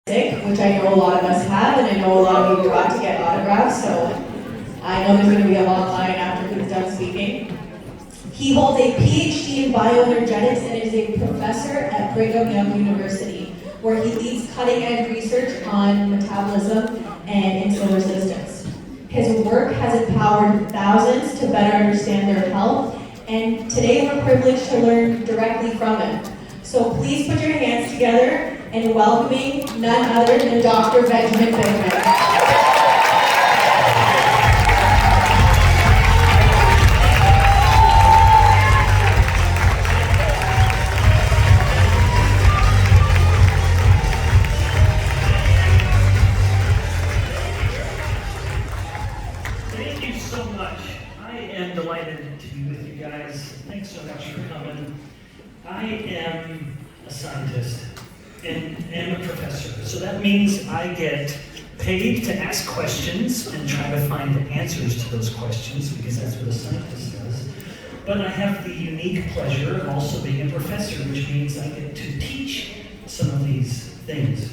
which I know a lot of us have, and I know a lot of you got to get autographs, so I know there's going to be a long line after he's done speaking. He holds a PhD in bioenergetics and is a professor at Brigham Young University, where he leads cutting-edge research on metabolism and insulin resistance. His work has empowered thousands to better understand their health, and today we're privileged to learn directly from him. So please put your hands together in welcoming none other than Dr. Benjamin Bikman. Thank you so much. I am delighted to be with you guys. Thanks so much for coming. I am a scientist and am a professor. So that means I get paid to ask questions and try to find the answers to those questions, because that's what a scientist does. But I have the unique pleasure of also being a professor, which means I get to teach some of these things.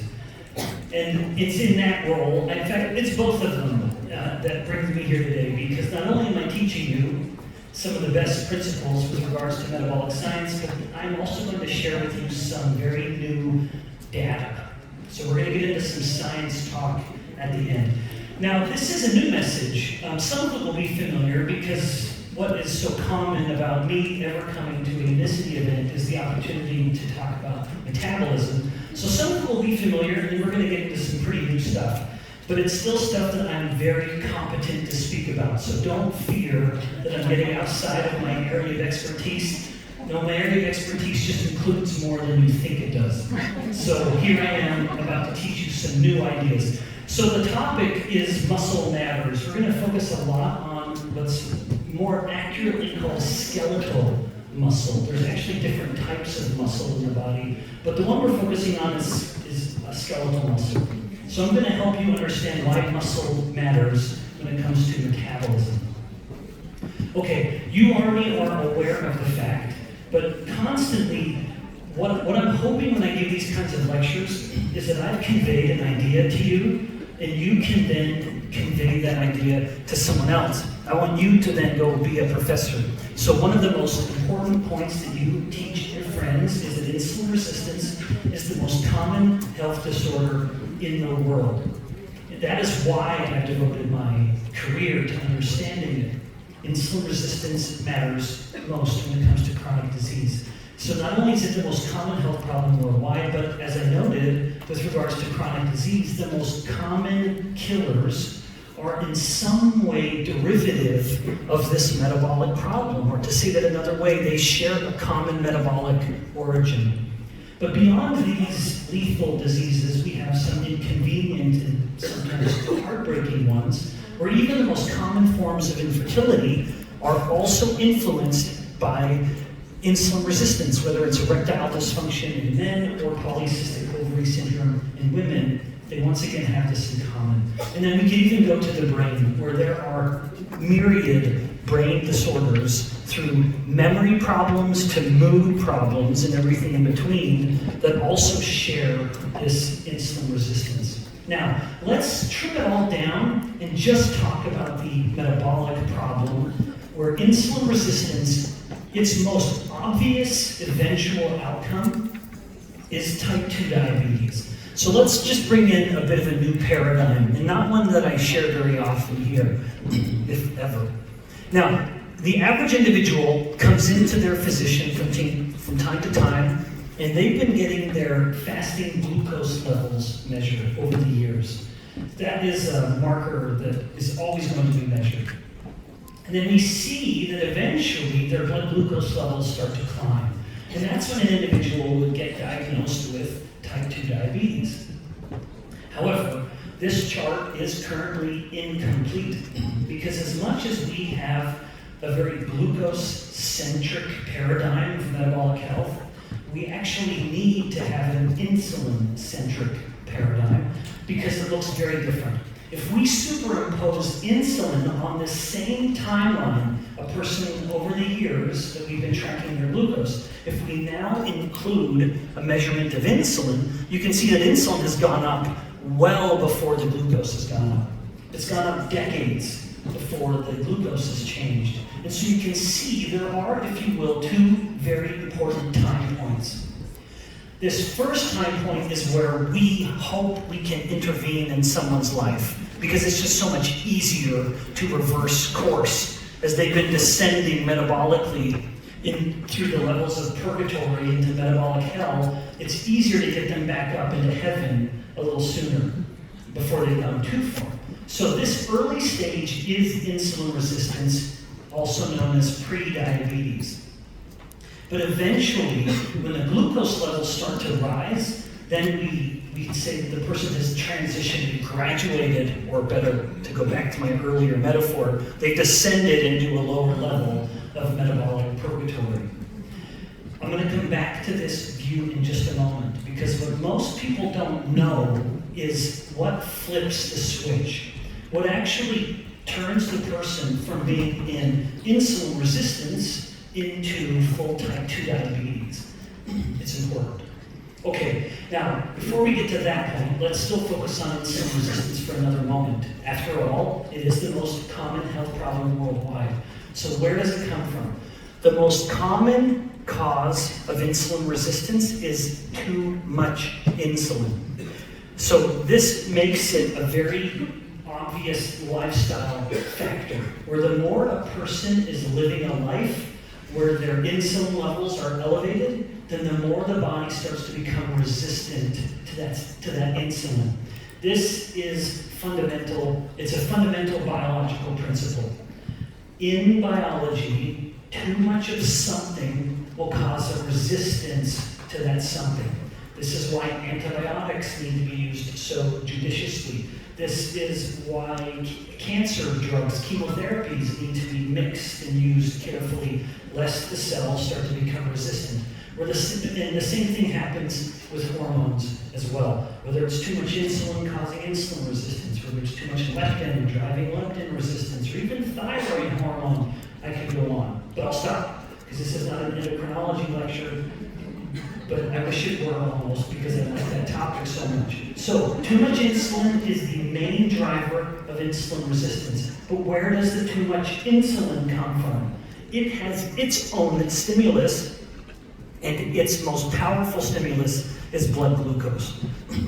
And it's in that role, in fact, it's both of them that brings me here today, because not only am I teaching you some of the best principles with regards to metabolic science, but I'm also going to share with you some very new data. So we're going to get into some science talk at the end. Now, this is a new message. Some of it will be familiar, because what is so common about me ever coming to a Unicity event is the opportunity to talk about metabolism. So some of it will be familiar, and then we're going to get into some pretty new stuff. But it's still stuff that I'm very competent to speak about. So don't fear that I'm getting outside of my area of expertise. No, my area of expertise just includes more than you think it does. So here I am about to teach you some new ideas. So the topic is muscle matters. We're going to focus a lot on what's more accurately called skeletal muscle. There's actually different types of muscle in the body, but the one we're focusing on is a skeletal muscle. So I'm going to help you understand why muscle matters when it comes to metabolism. Okay, you already are aware of the fact, but constantly, what I'm hoping when I give these kinds of lectures is that I've conveyed an idea to you, and you can then convey that idea to someone else. I want you to then go be a professor. So one of the most important points that you teach your friends is that insulin resistance is the most common health disorder in the world. And that is why I've devoted my career to understanding it. Insulin resistance matters most when it comes to chronic disease. So not only is it the most common health problem worldwide, but as I noted, with regards to chronic disease, the most common killers are in some way derivative of this metabolic problem, or to say that another way, they share a common metabolic origin. But beyond these lethal diseases, we have some inconvenient and sometimes heartbreaking ones, where even the most common forms of infertility are also influenced by insulin resistance, whether it's erectile dysfunction in men or polycystic ovary syndrome in women. They once again have this in common. And then we can even go to the brain, where there are myriad brain disorders, through memory problems to mood problems and everything in between, that also share this insulin resistance. Now, let's trim it all down and just talk about the metabolic problem, where insulin resistance, its most obvious eventual outcome is type 2 diabetes. So let's just bring in a bit of a new paradigm, and not one that I share very often here, if ever. Now, the average individual comes into their physician from time to time, and they've been getting their fasting glucose levels measured over the years. That is a marker that is always going to be measured. And then we see that eventually their blood glucose levels start to climb. And that's when an individual would get diagnosed with type 2 diabetes. However, this chart is currently incomplete, because as much as we have a very glucose-centric paradigm of metabolic health, we actually need to have an insulin-centric paradigm, because it looks very different. If we superimpose insulin on the same timeline a person over the years that we've been tracking their glucose, if we now include a measurement of insulin, you can see that insulin has gone up well before the glucose has gone up. It's gone up decades before the glucose has changed. And so you can see there are, if you will, two very important time points. This first time point is where we hope we can intervene in someone's life, because it's just so much easier to reverse course as they've been descending metabolically through the levels of purgatory into metabolic hell. It's easier to get them back up into heaven a little sooner before they've gone too far. So this early stage is insulin resistance, also known as pre-diabetes. But eventually, when the glucose levels start to rise, then we can say that the person has transitioned, graduated, or better, to go back to my earlier metaphor, they've descended into a lower level of metabolic purgatory. I'm going to come back to this view in just a moment, because what most people don't know is what flips the switch. What actually turns the person from being in insulin resistance into full type 2 diabetes. It's important. Okay, now, before we get to that point, let's still focus on insulin resistance for another moment. After all, it is the most common health problem worldwide. So where does it come from? The most common cause of insulin resistance is too much insulin. So this makes it a very obvious lifestyle factor, where the more a person is living a life where their insulin levels are elevated, then the more the body starts to become resistant to that insulin. This is fundamental. It's a fundamental biological principle. In biology, too much of something will cause a resistance to that something. This is why antibiotics need to be used so judiciously. This is why cancer drugs, chemotherapies, need to be mixed and used carefully, lest the cells start to become resistant. And the same thing happens with hormones as well. Whether it's too much insulin causing insulin resistance, whether it's too much leptin driving leptin resistance, or even thyroid hormone, I could go on. But I'll stop, because this is not an endocrinology lecture. But I wish it were almost, because I like that topic so much. So, too much insulin is the main driver of insulin resistance. But where does the too much insulin come from? It has its own stimulus, and its most powerful stimulus is blood glucose.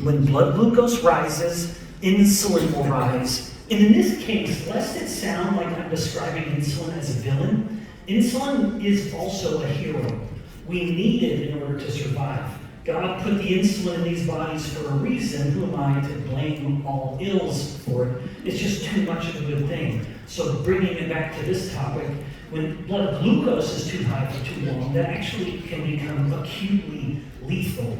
When blood glucose rises, insulin will rise. And in this case, lest it sound like I'm describing insulin as a villain, insulin is also a hero. We need it in order to survive. God put the insulin in these bodies for a reason. Who am I to blame all ills for it? It's just too much of a good thing. So bringing it back to this topic, when blood glucose is too high for too long, that actually can become acutely lethal.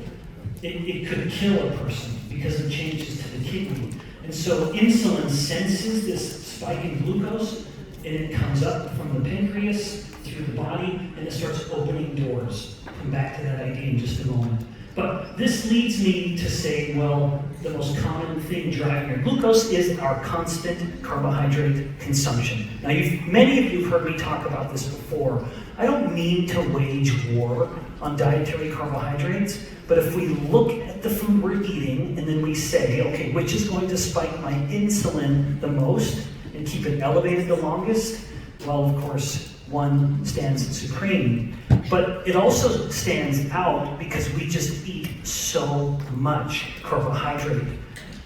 It could kill a person because it changes to the kidney. And so insulin senses this spike in glucose, and it comes up from the pancreas through the body, and it starts opening doors. I'll come back to that idea in just a moment. But this leads me to say, well, the most common thing driving your glucose is our constant carbohydrate consumption. Now, many of you have heard me talk about this before. I don't mean to wage war on dietary carbohydrates, but if we look at the food we're eating and then we say, okay, which is going to spike my insulin the most and keep it elevated the longest? Well, of course, one stands supreme. But it also stands out because we just eat so much carbohydrate.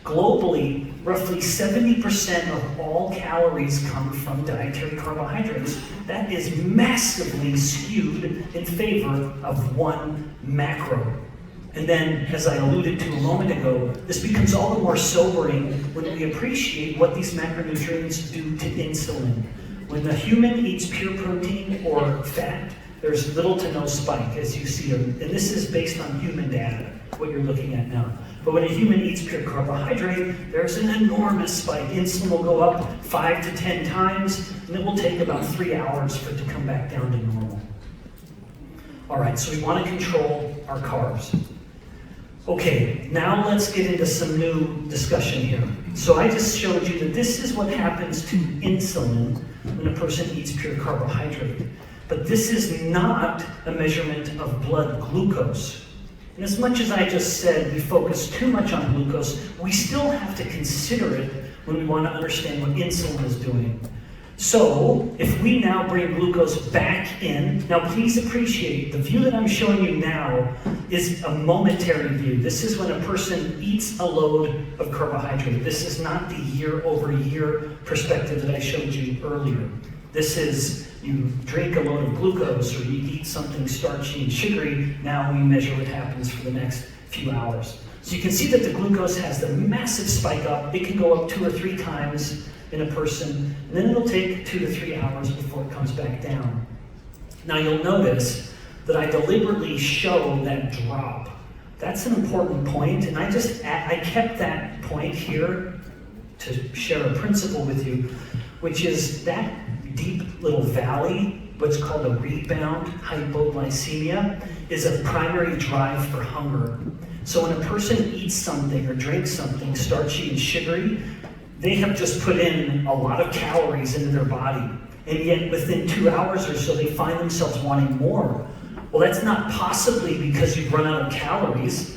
Globally, roughly 70% of all calories come from dietary carbohydrates. That is massively skewed in favor of one macro. And then, as I alluded to a moment ago, this becomes all the more sobering when we appreciate what these macronutrients do to insulin. When the human eats pure protein or fat, there's little to no spike, as you see. And this is based on human data, what you're looking at now. But when a human eats pure carbohydrate, there's an enormous spike. Insulin will go up 5 to 10 times, and it will take about 3 hours for it to come back down to normal. All right, so we want to control our carbs. Okay, now let's get into some new discussion here. So I just showed you that this is what happens to insulin when a person eats pure carbohydrate. But this is not a measurement of blood glucose. And as much as I just said we focus too much on glucose, we still have to consider it when we want to understand what insulin is doing. So, if we now bring glucose back in, now please appreciate, the view that I'm showing you now is a momentary view. This is when a person eats a load of carbohydrate. This is not the year-over-year perspective that I showed you earlier. This is, you drink a load of glucose or you eat something starchy and sugary, now we measure what happens for the next few hours. So you can see that the glucose has the massive spike up. It can go up 2 or 3 times in a person, and then it'll take 2 to 3 hours before it comes back down. Now you'll notice that I deliberately show that drop. That's an important point, and I kept that point here to share a principle with you, which is that deep little valley, what's called a rebound hypoglycemia, is a primary drive for hunger. So when a person eats something or drinks something starchy and sugary, they have just put in a lot of calories into their body, and yet within 2 hours or so they find themselves wanting more. Well, that's not possibly because you've run out of calories.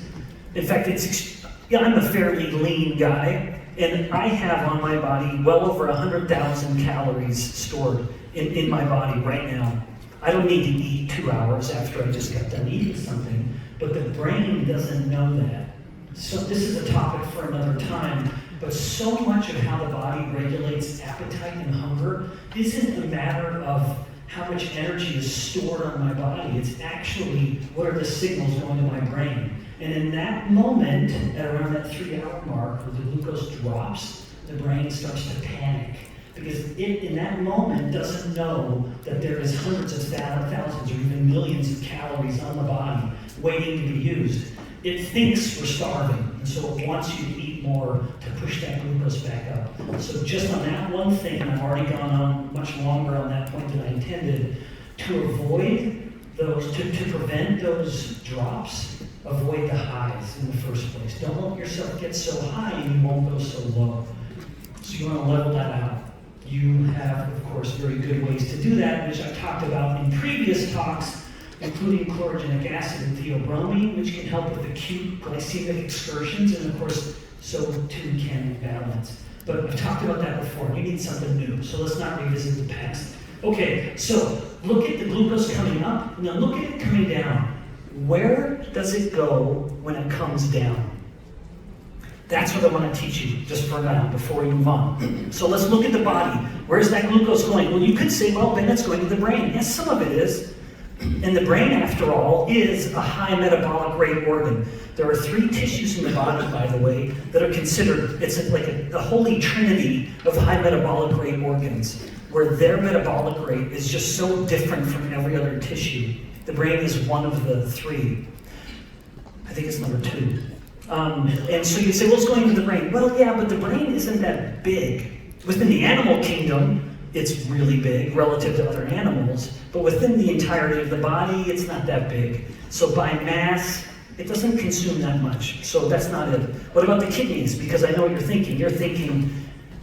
In fact, I'm a fairly lean guy, and I have on my body well over 100,000 calories stored in my body right now. I don't need to eat 2 hours after I just got done eating something, but the brain doesn't know that. So this is a topic for another time. But so much of how the body regulates appetite and hunger isn't a matter of how much energy is stored on my body. It's actually what are the signals going to my brain. And in that moment, at around that 3-hour mark, where the glucose drops, the brain starts to panic. Because it, in that moment, doesn't know that there is hundreds of thousands or even millions of calories on the body waiting to be used. It thinks we're starving, and so it wants you to eat more to push that glucose back up. So just on that one thing, and I've already gone on much longer on that point than I intended, to avoid those, to prevent those drops, avoid the highs in the first place. Don't let yourself get so high and you won't go so low. So you want to level that out. You have, of course, very good ways to do that, which I've talked about in previous talks, including chlorogenic acid and theobromine, which can help with acute glycemic excursions, and of course, so too can balance. But I've talked about that before. You need something new, so let's not revisit the past. Okay, so look at the glucose coming up, and then look at it coming down. Where does it go when it comes down? That's what I want to teach you just for now before we move on. So let's look at the body. Where's that glucose going? Well, you could say, well, then it's going to the brain. Yes, some of it is. And the brain, after all, is a high metabolic rate organ. There are 3 tissues in the body, by the way, that are considered, it's like a holy trinity of high metabolic rate organs, where their metabolic rate is just so different from every other tissue. The brain is one of the 3. I think it's number 2. And so you say, well, it's going to the brain. Well, yeah, but the brain isn't that big. Within the animal kingdom, it's really big relative to other animals, but within the entirety of the body, it's not that big. So by mass, it doesn't consume that much. So that's not it. What about the kidneys? Because I know what you're thinking. You're thinking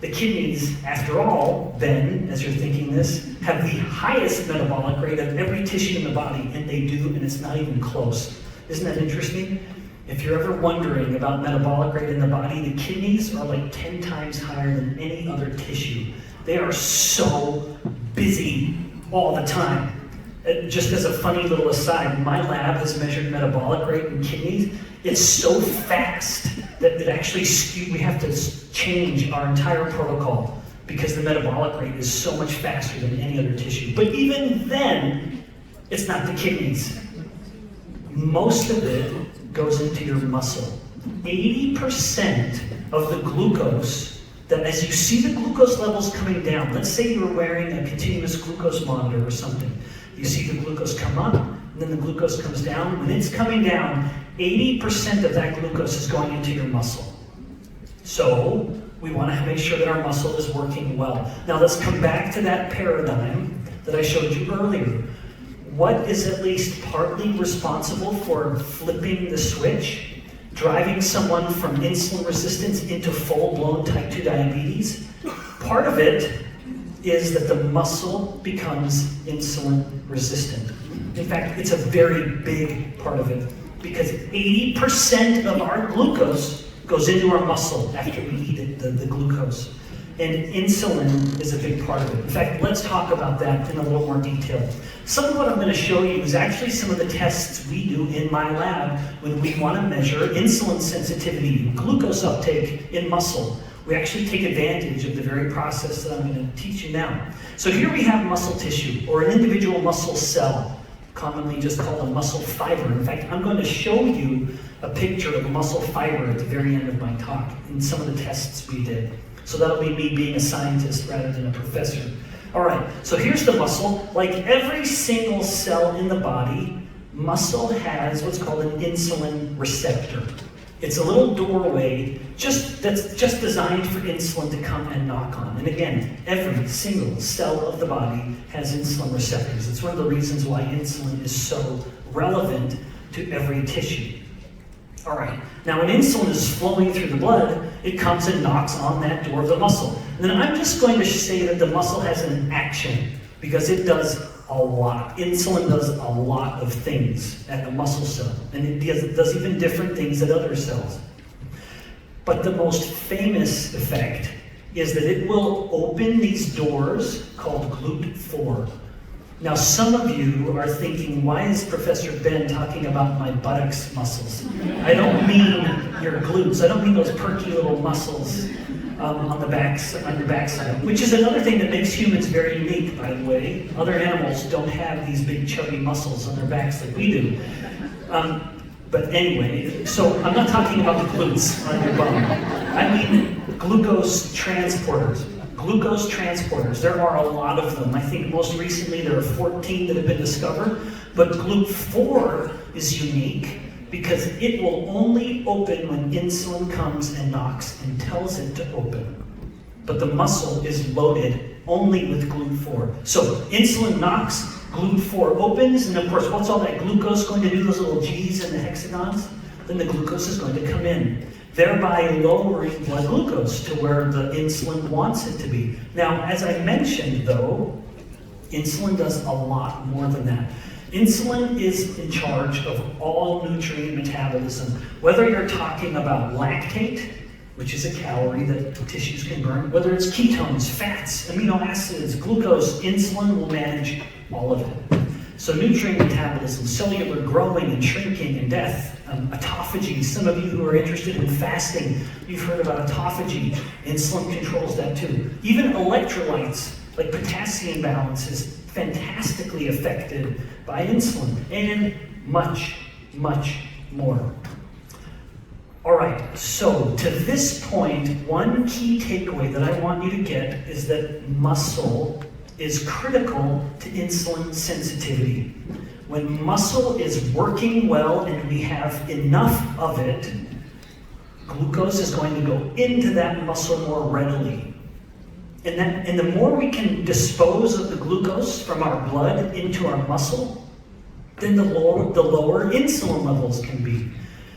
the kidneys, after all, then, as you're thinking this, have the highest metabolic rate of every tissue in the body, and they do, and it's not even close. Isn't that interesting? If you're ever wondering about metabolic rate in the body, the kidneys are like 10 times higher than any other tissue. They are so busy all the time. Just as a funny little aside, my lab has measured metabolic rate in kidneys. It's so fast that it actually we have to change our entire protocol because the metabolic rate is so much faster than any other tissue. But even then, it's not the kidneys. Most of it goes into your muscle. 80% of the glucose, that as you see the glucose levels coming down, let's say you're wearing a continuous glucose monitor or something. You see the glucose come up, and then the glucose comes down. When it's coming down, 80% of that glucose is going into your muscle. So we want to make sure that our muscle is working well. Now let's come back to that paradigm that I showed you earlier. What is at least partly responsible for flipping the switch, driving someone from insulin resistance into full-blown type 2 diabetes? Part of it is that the muscle becomes insulin resistant. In fact, it's a very big part of it because 80% of our glucose goes into our muscle after we eat it, the glucose. And insulin is a big part of it. In fact, let's talk about that in a little more detail. Some of what I'm going to show you is actually some of the tests we do in my lab when we want to measure insulin sensitivity, glucose uptake in muscle. We actually take advantage of the very process that I'm going to teach you now. So here we have muscle tissue, or an individual muscle cell, commonly just called a muscle fiber. In fact, I'm going to show you a picture of a muscle fiber at the very end of my talk and some of the tests we did. So that'll be me being a scientist rather than a professor. All right, so here's the muscle. Like every single cell in the body, muscle has what's called an insulin receptor. It's a little doorway that's just designed for insulin to come and knock on. And again, every single cell of the body has insulin receptors. It's one of the reasons why insulin is so relevant to every tissue. All right, now when insulin is flowing through the blood, it comes and knocks on that door of the muscle. And then I'm just going to say that the muscle has an action because it does a lot. Insulin does a lot of things at a muscle cell, and it does even different things at other cells. But the most famous effect is that it will open these doors called GLUT4. Now, some of you are thinking, why is Professor Ben talking about my buttocks muscles? I don't mean your glutes. I don't mean those perky little muscles on your backside, which is another thing that makes humans very unique, by the way. Other animals don't have these big chubby muscles on their backs like we do. But anyway, so I'm not talking about the glutes on your bum. I mean glucose transporters. Glucose transporters, there are a lot of them. I think most recently there are 14 that have been discovered, but GLUT4 is unique because it will only open when insulin comes and knocks and tells it to open. But the muscle is loaded only with GLUT4. So insulin knocks, GLUT4 opens, and of course, what's all that glucose going to do, those little G's and the hexagons? Then the glucose is going to come in, thereby lowering blood glucose to where the insulin wants it to be. Now, as I mentioned though, insulin does a lot more than that. Insulin is in charge of all nutrient metabolism. Whether you're talking about lactate, which is a calorie that tissues can burn, whether it's ketones, fats, amino acids, glucose, insulin will manage all of it. So nutrient metabolism, cellular growing and shrinking and death, autophagy. Some of you who are interested in fasting, you've heard about autophagy. Insulin controls that too. Even electrolytes, like potassium balance, is fantastically affected by insulin, and much, much more. All right, so to this point, one key takeaway that I want you to get is that muscle is critical to insulin sensitivity. When muscle is working well and we have enough of it, glucose is going to go into that muscle more readily. And the more we can dispose of the glucose from our blood into our muscle, then the lower insulin levels can be.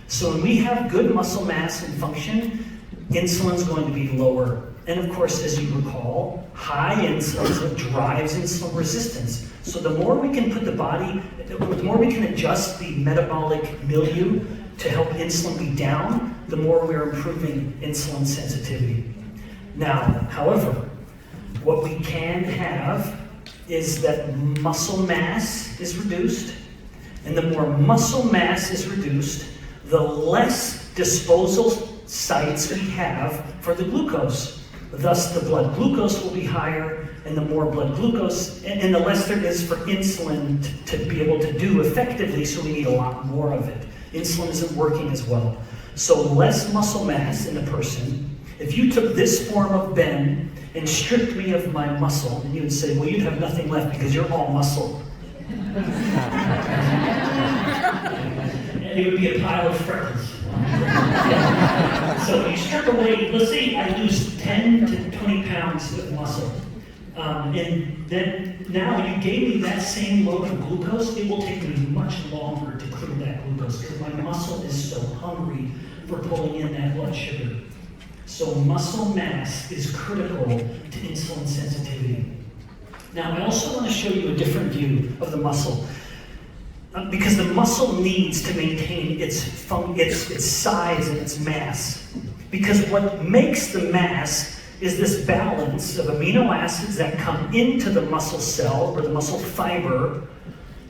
So when we have good muscle mass and function, insulin is going to be lower. And of course, as you recall, high insulin is what drives insulin resistance. So the more we can put the more we can adjust the metabolic milieu to help insulin be down, the more we're improving insulin sensitivity. Now, however, what we can have is that muscle mass is reduced, and the more muscle mass is reduced, the less disposal sites we have for the glucose. Thus, the blood glucose will be higher, and the more blood glucose, and the less there is for insulin to be able to do effectively, so we need a lot more of it. Insulin isn't working as well. So less muscle mass in a person. If you took this form of Ben and stripped me of my muscle, and you would say, well, you'd have nothing left because you're all muscle. It would be a pile of freckles. So you strip away, let's say I lose 10 to 20 pounds of muscle. And then now you gave me that same load of glucose, it will take me much longer to clear that glucose because my muscle is so hungry for pulling in that blood sugar. So muscle mass is critical to insulin sensitivity. Now, I also want to show you a different view of the muscle. Because the muscle needs to maintain its size and its mass. Because what makes the mass is this balance of amino acids that come into the muscle cell or the muscle fiber.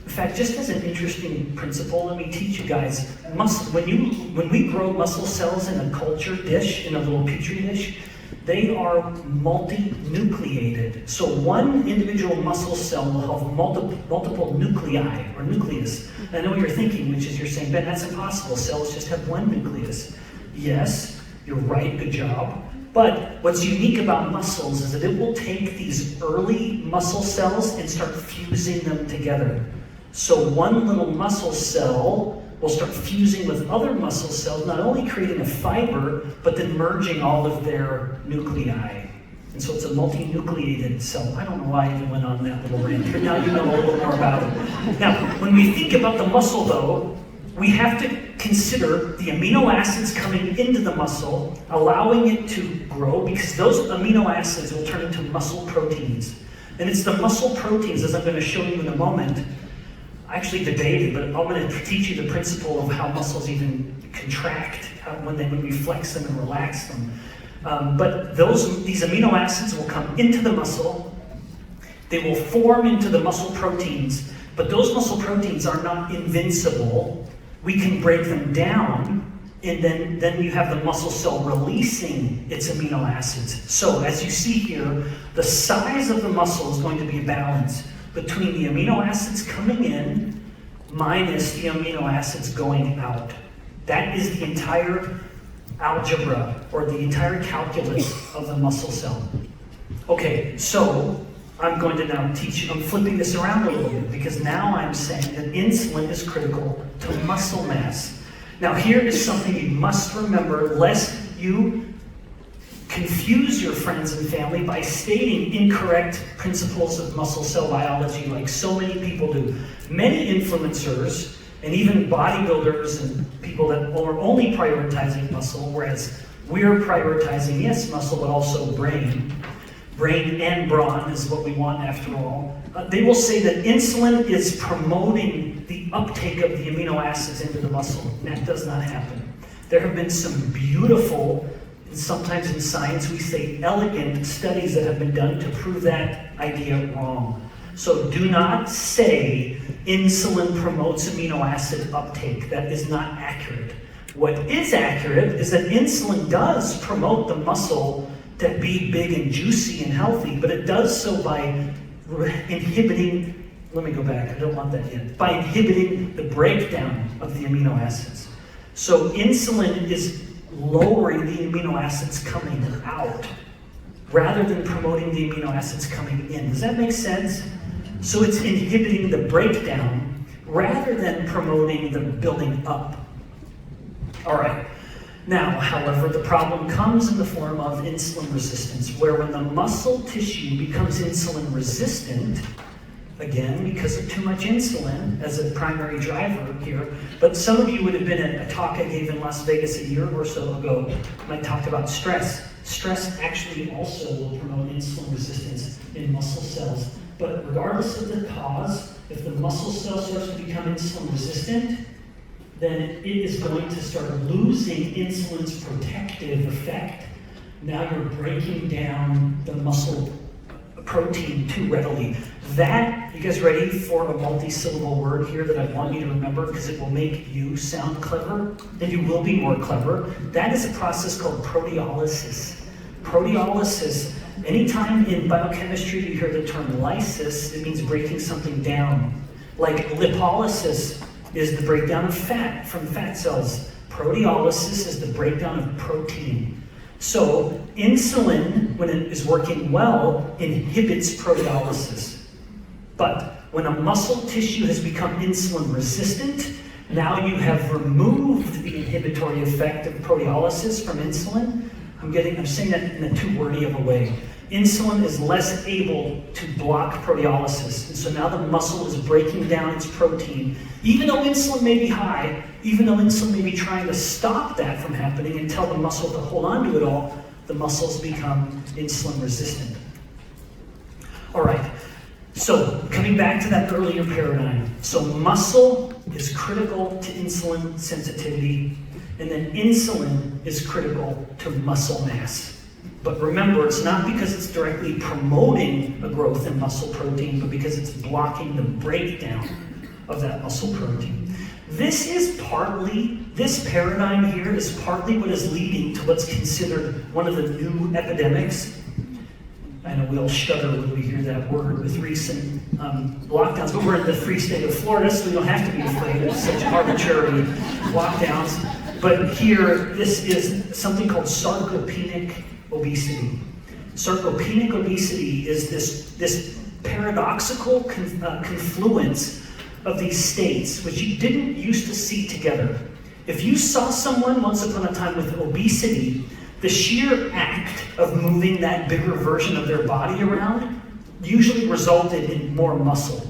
In fact, just as an interesting principle, let me teach you guys. When we grow muscle cells in a culture dish, in a little petri dish, they are multinucleated. So one individual muscle cell will have multiple nuclei or nucleus. I know what you're thinking, which is you're saying, Ben, that's impossible. Cells just have one nucleus. Yes, you're right, good job. But what's unique about muscles is that it will take these early muscle cells and start fusing them together. So one little muscle cell will start fusing with other muscle cells, not only creating a fiber, but then merging all of their nuclei. And so it's a multinucleated cell. I don't know why I even went on that little rant, but now you know a little more about it. Now, when we think about the muscle though, we have to consider the amino acids coming into the muscle, allowing it to grow, because those amino acids will turn into muscle proteins. And it's the muscle proteins, as I'm going to show you in a moment. I actually debated, but I'm going to teach you the principle of how muscles even contract when we flex them and relax them. But these amino acids will come into the muscle. They will form into the muscle proteins, but those muscle proteins are not invincible. We can break them down, and then you have the muscle cell releasing its amino acids. So as you see here, the size of the muscle is going to be a balance between the amino acids coming in minus the amino acids going out. That is the entire algebra, or the entire calculus of the muscle cell. Okay, so I'm going to now teach you, I'm flipping this around a little bit, because now I'm saying that insulin is critical to muscle mass. Now here is something you must remember, lest you confuse your friends and family by stating incorrect principles of muscle cell biology like so many people do. Many influencers and even bodybuilders and people that are only prioritizing muscle, whereas we're prioritizing, yes, muscle, but also brain. Brain and brawn is what we want after all. They will say that insulin is promoting the uptake of the amino acids into the muscle. And that does not happen. There have been some beautiful, sometimes in science we say elegant studies that have been done to prove that idea wrong. So do not say insulin promotes amino acid uptake. That is not accurate. What is accurate is that insulin does promote the muscle to be big and juicy and healthy, but it does so by inhibiting, let me go back, I don't want that yet, by inhibiting the breakdown of the amino acids. So insulin is lowering the amino acids coming out rather than promoting the amino acids coming in. Does that make sense? So it's inhibiting the breakdown rather than promoting the building up. All right. Now, however, the problem comes in the form of insulin resistance, where when the muscle tissue becomes insulin resistant, again, because of too much insulin as a primary driver here, but some of you would have been at a talk I gave in Las Vegas a year or so ago when I talked about stress. Stress actually also will promote insulin resistance in muscle cells. But regardless of the cause, if the muscle cell starts to become insulin resistant, then it is going to start losing insulin's protective effect. Now you're breaking down the muscle protein too readily. That, you guys ready for a multi-syllable word here that I want you to remember because it will make you sound clever, and you will be more clever. That is a process called proteolysis. Proteolysis, anytime in biochemistry you hear the term lysis, it means breaking something down. Like lipolysis is the breakdown of fat from fat cells. Proteolysis is the breakdown of protein. So insulin, when it is working well, inhibits proteolysis. But when a muscle tissue has become insulin resistant, now you have removed the inhibitory effect of proteolysis from insulin. I'm saying that in a too wordy of a way. Insulin is less able to block proteolysis. And so now the muscle is breaking down its protein. Even though insulin may be high, even though insulin may be trying to stop that from happening and tell the muscle to hold on to it all, the muscles become insulin resistant. All right. So coming back to that earlier paradigm, so muscle is critical to insulin sensitivity, and then insulin is critical to muscle mass. But remember, it's not because it's directly promoting a growth in muscle protein, but because it's blocking the breakdown of that muscle protein. This paradigm here is partly what is leading to what's considered one of the new epidemics. I know we all shudder when we hear that word with recent lockdowns, but we're in the free state of Florida, so we don't have to be afraid of such arbitrary lockdowns. But here, this is something called sarcopenic obesity. Sarcopenic obesity is this paradoxical confluence of these states, which you didn't used to see together. If you saw someone once upon a time with obesity, the sheer act of moving that bigger version of their body around usually resulted in more muscle.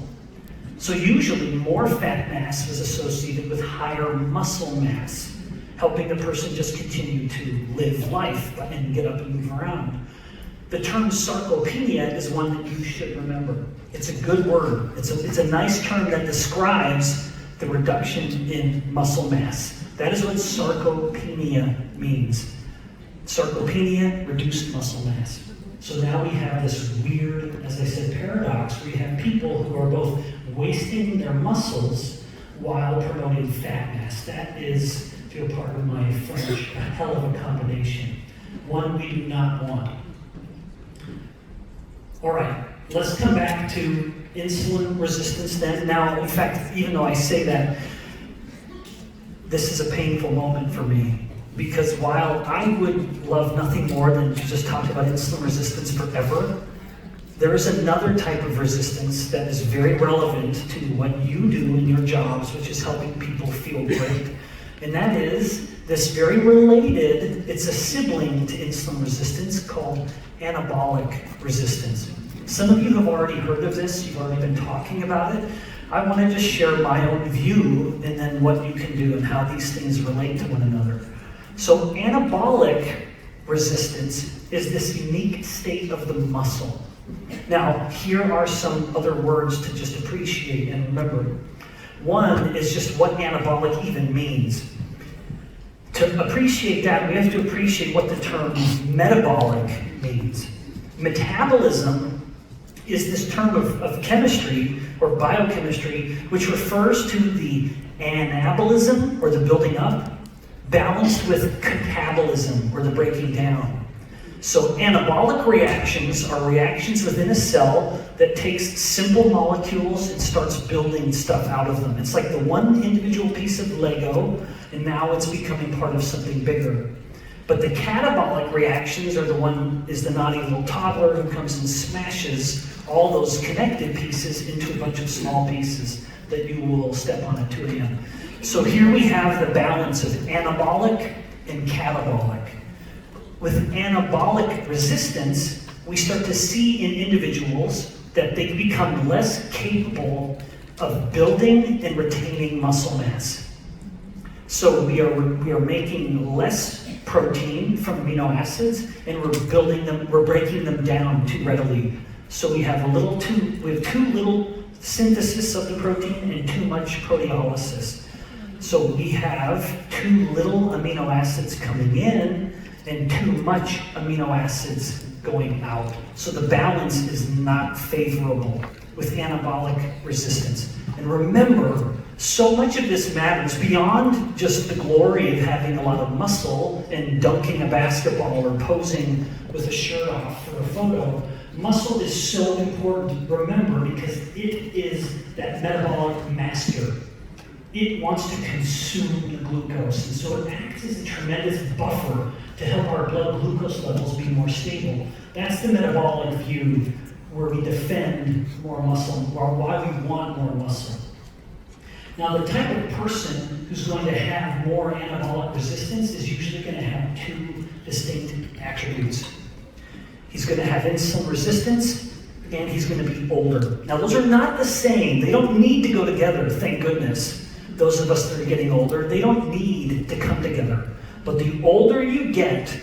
So usually more fat mass was associated with higher muscle mass, helping the person just continue to live life and get up and move around. The term sarcopenia is one that you should remember. It's a good word. It's a nice term that describes the reduction in muscle mass. That is what sarcopenia means. Sarcopenia, reduced muscle mass. So now we have this weird, as I said, paradox where you have people who are both wasting their muscles while promoting fat mass. That is, if you'll pardon my French, a hell of a combination. One we do not want. All right, let's come back to insulin resistance then. Now, in fact, even though I say that, this is a painful moment for me. Because while I would love nothing more than to just talk about insulin resistance forever, there is another type of resistance that is very relevant to what you do in your jobs, which is helping people feel great. And that is this very related, it's a sibling to insulin resistance called anabolic resistance. Some of you have already heard of this, you've already been talking about it. I want to just share my own view and then what you can do and how these things relate to one another. So anabolic resistance is this unique state of the muscle. Now, here are some other words to just appreciate and remember. One is just what anabolic even means. To appreciate that, we have to appreciate what the term metabolic means. Metabolism is this term of chemistry or biochemistry, which refers to the anabolism, or the building up, balanced with catabolism, or the breaking down. So anabolic reactions are reactions within a cell that takes simple molecules and starts building stuff out of them. It's like the one individual piece of Lego, and now it's becoming part of something bigger. But the catabolic reactions are the naughty little toddler who comes and smashes all those connected pieces into a bunch of small pieces that you will step on at 2 a.m. So here we have the balance of anabolic and catabolic. With anabolic resistance, we start to see in individuals that they become less capable of building and retaining muscle mass. So we are making less protein from amino acids, and we're breaking them down too readily. So we have too little synthesis of the protein and too much proteolysis. So we have too little amino acids coming in and too much amino acids going out. So the balance is not favorable with anabolic resistance. And remember, so much of this matters beyond just the glory of having a lot of muscle and dunking a basketball or posing with a shirt off for a photo. Muscle is so important, remember, because it is that metabolic master. It wants to consume the glucose, and so it acts as a tremendous buffer to help our blood glucose levels be more stable. That's the metabolic view where we defend more muscle, or why we want more muscle. Now, the type of person who's going to have more anabolic resistance is usually going to have two distinct attributes. He's going to have insulin resistance, and he's going to be older. Now, those are not the same. They don't need to go together, thank goodness. Those of us that are getting older, they don't need to come together. But the older you get,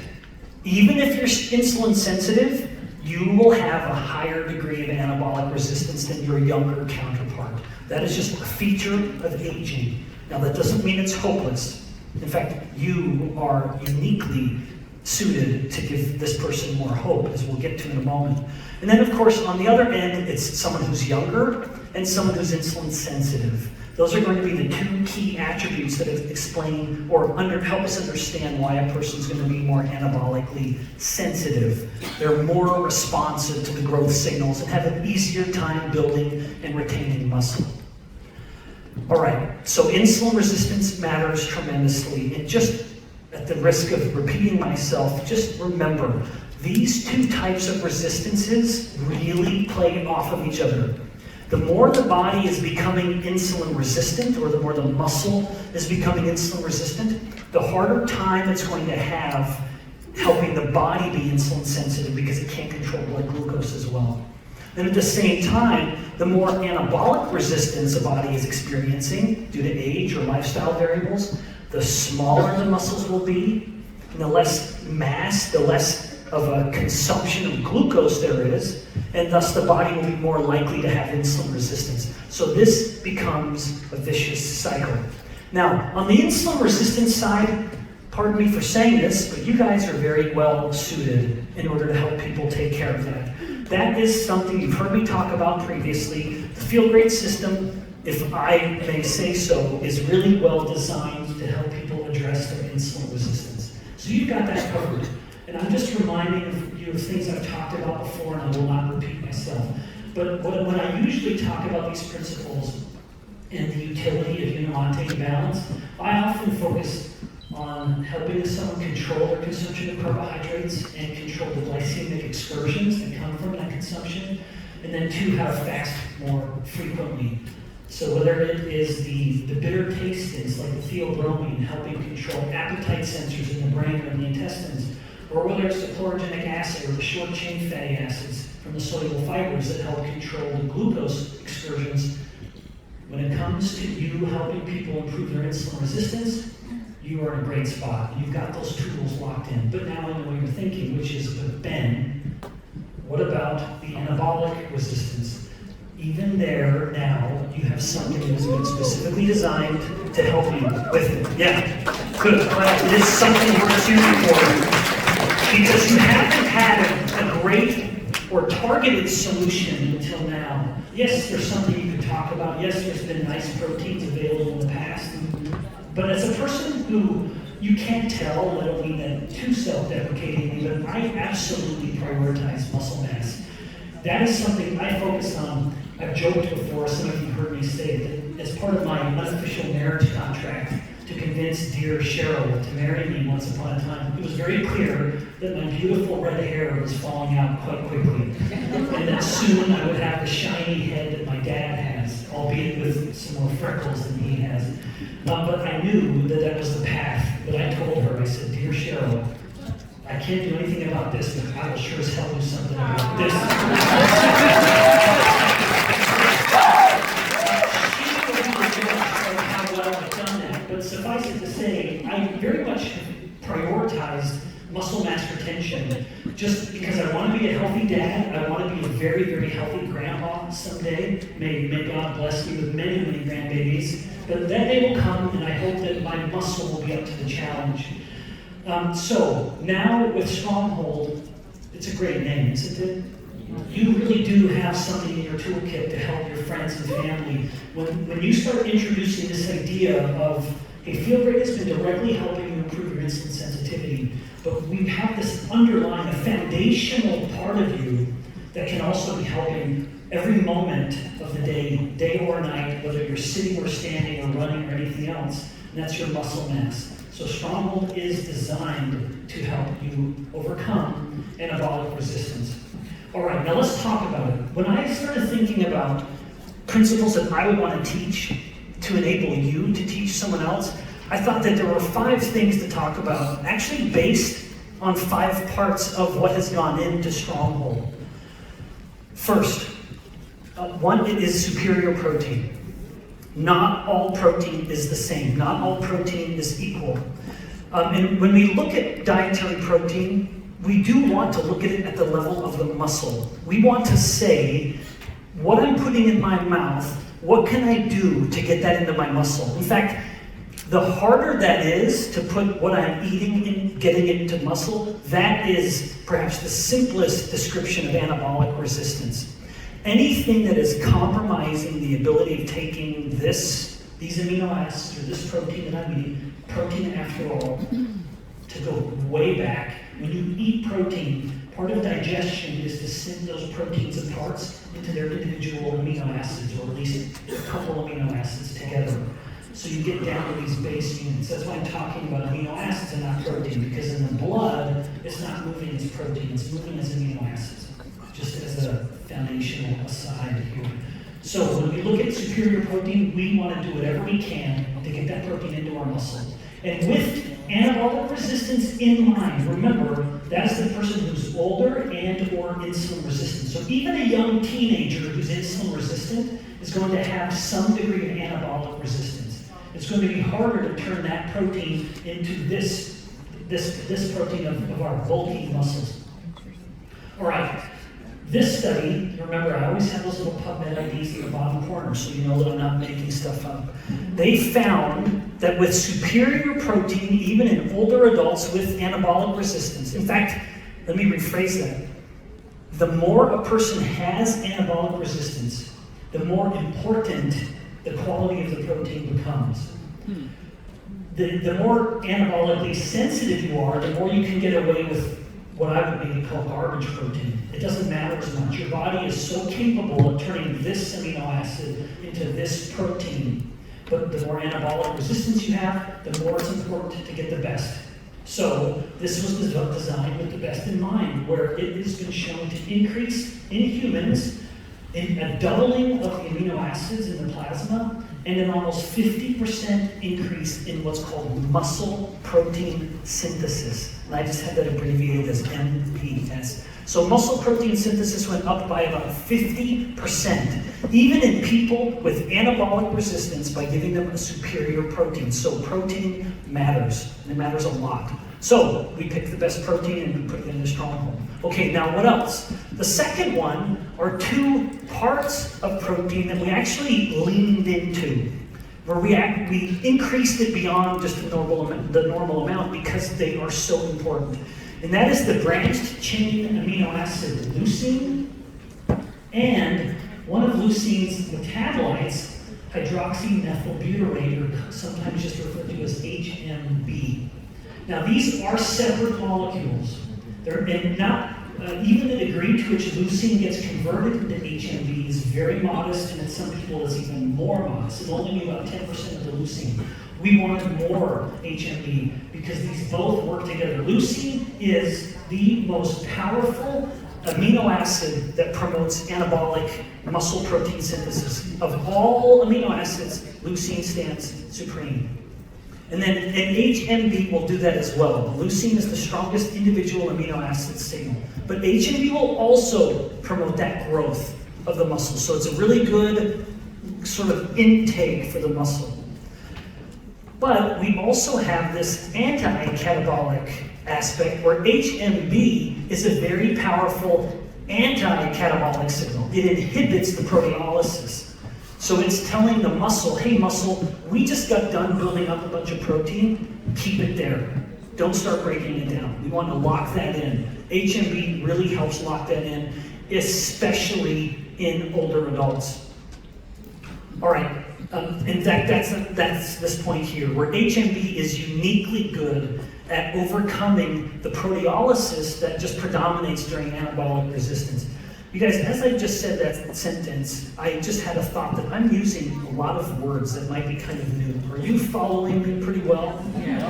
even if you're insulin sensitive, you will have a higher degree of anabolic resistance than your younger counterpart. That is just a feature of aging. Now, that doesn't mean it's hopeless. In fact, you are uniquely suited to give this person more hope, as we'll get to in a moment. And then, of course, on the other end, it's someone who's younger and someone who's insulin sensitive. Those are going to be the two key attributes that explain or help us understand why a person's going to be more anabolically sensitive. They're more responsive to the growth signals and have an easier time building and retaining muscle. All right, so insulin resistance matters tremendously. And just at the risk of repeating myself, just remember, these two types of resistances really play off of each other. The more the body is becoming insulin resistant, or the more the muscle is becoming insulin resistant, the harder time it's going to have helping the body be insulin sensitive because it can't control blood glucose as well. Then at the same time, the more anabolic resistance a body is experiencing due to age or lifestyle variables, the smaller the muscles will be, and the less mass, the less of a consumption of glucose there is, and thus the body will be more likely to have insulin resistance. So this becomes a vicious cycle. Now, on the insulin resistance side, pardon me for saying this, but you guys are very well suited in order to help people take care of that. That is something you've heard me talk about previously. The Feel Great system, if I may say so, is really well designed to help people address their insulin resistance. So you've got that covered. And I'm just reminding you of things I've talked about before, and I will not repeat myself. But when I usually talk about these principles and the utility of Unicity balance, I often focus on helping someone control their consumption of carbohydrates and control the glycemic excursions that come from that consumption, and then two, how to fast more frequently. So whether it is the bitter tastings like the theobromine helping control appetite sensors in the brain or in the intestines, or whether it's the chlorogenic acid or the short-chain fatty acids from the soluble fibers that help control the glucose excursions. When it comes to you helping people improve their insulin resistance, you are in a great spot. You've got those tools locked in. But now I know what you're thinking, which is, but Ben, what about the anabolic resistance? Even there now, you have something that has been specifically designed to help you with it. Yeah, good. Well, it is something we're shooting for. Because you haven't had a great or targeted solution until now. Yes, there's something you could talk about. Yes, there's been nice proteins available in the past. But as a person who you can't tell, I don't mean that too self-deprecatingly, but I absolutely prioritize muscle mass. That is something I focus on. I've joked before, some of you heard me say it, that as part of my unofficial marriage contract, to convince dear Cheryl to marry me once upon a time, it was very clear that my beautiful red hair was falling out quite quickly. And that soon I would have the shiny head that my dad has, albeit with some more freckles than he has. But I knew that that was the path. But I told her, I said, dear Cheryl, I can't do anything about this, but I will sure as hell do something about this. Suffice it to say, I very much prioritized muscle mass retention just because I want to be a healthy dad. I want to be a very, very healthy grandpa someday. May God bless me with many, many grandbabies. But that day will come, and I hope that my muscle will be up to the challenge. So now with Stronghold, it's a great name, isn't it? You really do have something in your toolkit to help your friends and family. When you start introducing this idea of, hey, Feel Great has been directly helping you improve your insulin sensitivity, but we have this underlying, a foundational part of you that can also be helping every moment of the day or night, whether you're sitting or standing or running or anything else, and that's your muscle mass. So Stronghold is designed to help you overcome anabolic resistance. All right, now let's talk about it. When I started thinking about principles that I would want to teach to enable you to teach someone else, I thought that there were 5 things to talk about, actually based on 5 parts of what has gone into Stronghold. First, one, it is superior protein. Not all protein is the same. Not all protein is equal. And when we look at dietary protein, we do want to look at it at the level of the muscle. We want to say, what I'm putting in my mouth, what can I do to get that into my muscle? In fact, the harder that is to put what I'm eating in, getting it into muscle, that is perhaps the simplest description of anabolic resistance. Anything that is compromising the ability of taking these amino acids or this protein that I'm eating, protein after all, to go way back. When you eat protein, part of digestion is to send those proteins and parts into their individual amino acids, or at least a couple amino acids together. So you get down to these base units. That's why I'm talking about amino acids and not protein, because in the blood, it's not moving as protein, it's moving as amino acids, just as a foundational aside here. So when we look at superior protein, we want to do whatever we can to get that protein into our muscles. And with anabolic resistance in mind, remember, that's the person who's older and or insulin resistant. So even a young teenager who's insulin resistant is going to have some degree of anabolic resistance. It's going to be harder to turn that protein into this protein of our bulky muscles. All right. This study, remember, I always have those little PubMed IDs in the bottom corner so you know that I'm not making stuff up. They found that with superior protein, even in older adults with anabolic resistance, in fact, let me rephrase that. The more a person has anabolic resistance, the more important the quality of the protein becomes. The more anabolically sensitive you are, the more you can get away with what I would maybe call garbage protein. It doesn't matter as much. Your body is so capable of turning this amino acid into this protein. But the more anabolic resistance you have, the more it's important to get the best. So this was designed with the best in mind, where it has been shown to increase in humans in a doubling of the amino acids in the plasma, and an almost 50% increase in what's called muscle protein synthesis. And I just had that abbreviated as MPS. So muscle protein synthesis went up by about 50%, even in people with anabolic resistance, by giving them a superior protein. So protein matters, and it matters a lot. So we picked the best protein and we put it in the Stronghold. Okay, now what else? The second one are two parts of protein that we actually leaned into, where we increased it beyond just the normal amount because they are so important. And that is the branched chain amino acid leucine, and one of leucine's metabolites, hydroxymethylbutyrate, or sometimes just referred to as HMB. Now these are separate molecules. They're not even the degree to which leucine gets converted into HMB is very modest, and in some people it's even more modest. It'll only be about 10% of the leucine. We wanted more HMB because these both work together. Leucine is the most powerful amino acid that promotes anabolic muscle protein synthesis. Of all amino acids, leucine stands supreme. And then an HMB will do that as well. Leucine is the strongest individual amino acid signal. But HMB will also promote that growth of the muscle. So it's a really good sort of intake for the muscle. But we also have this anti-catabolic aspect where HMB is a very powerful anti-catabolic signal. It inhibits the proteolysis. So it's telling the muscle, hey muscle, we just got done building up a bunch of protein, keep it there. Don't start breaking it down. We want to lock that in. HMB really helps lock that in, especially in older adults. All right, in fact, that's this point here, where HMB is uniquely good at overcoming the proteolysis that just predominates during anabolic resistance. You guys, as I just said that sentence, I just had a thought that I'm using a lot of words that might be kind of new. Are you following me pretty well? Yeah.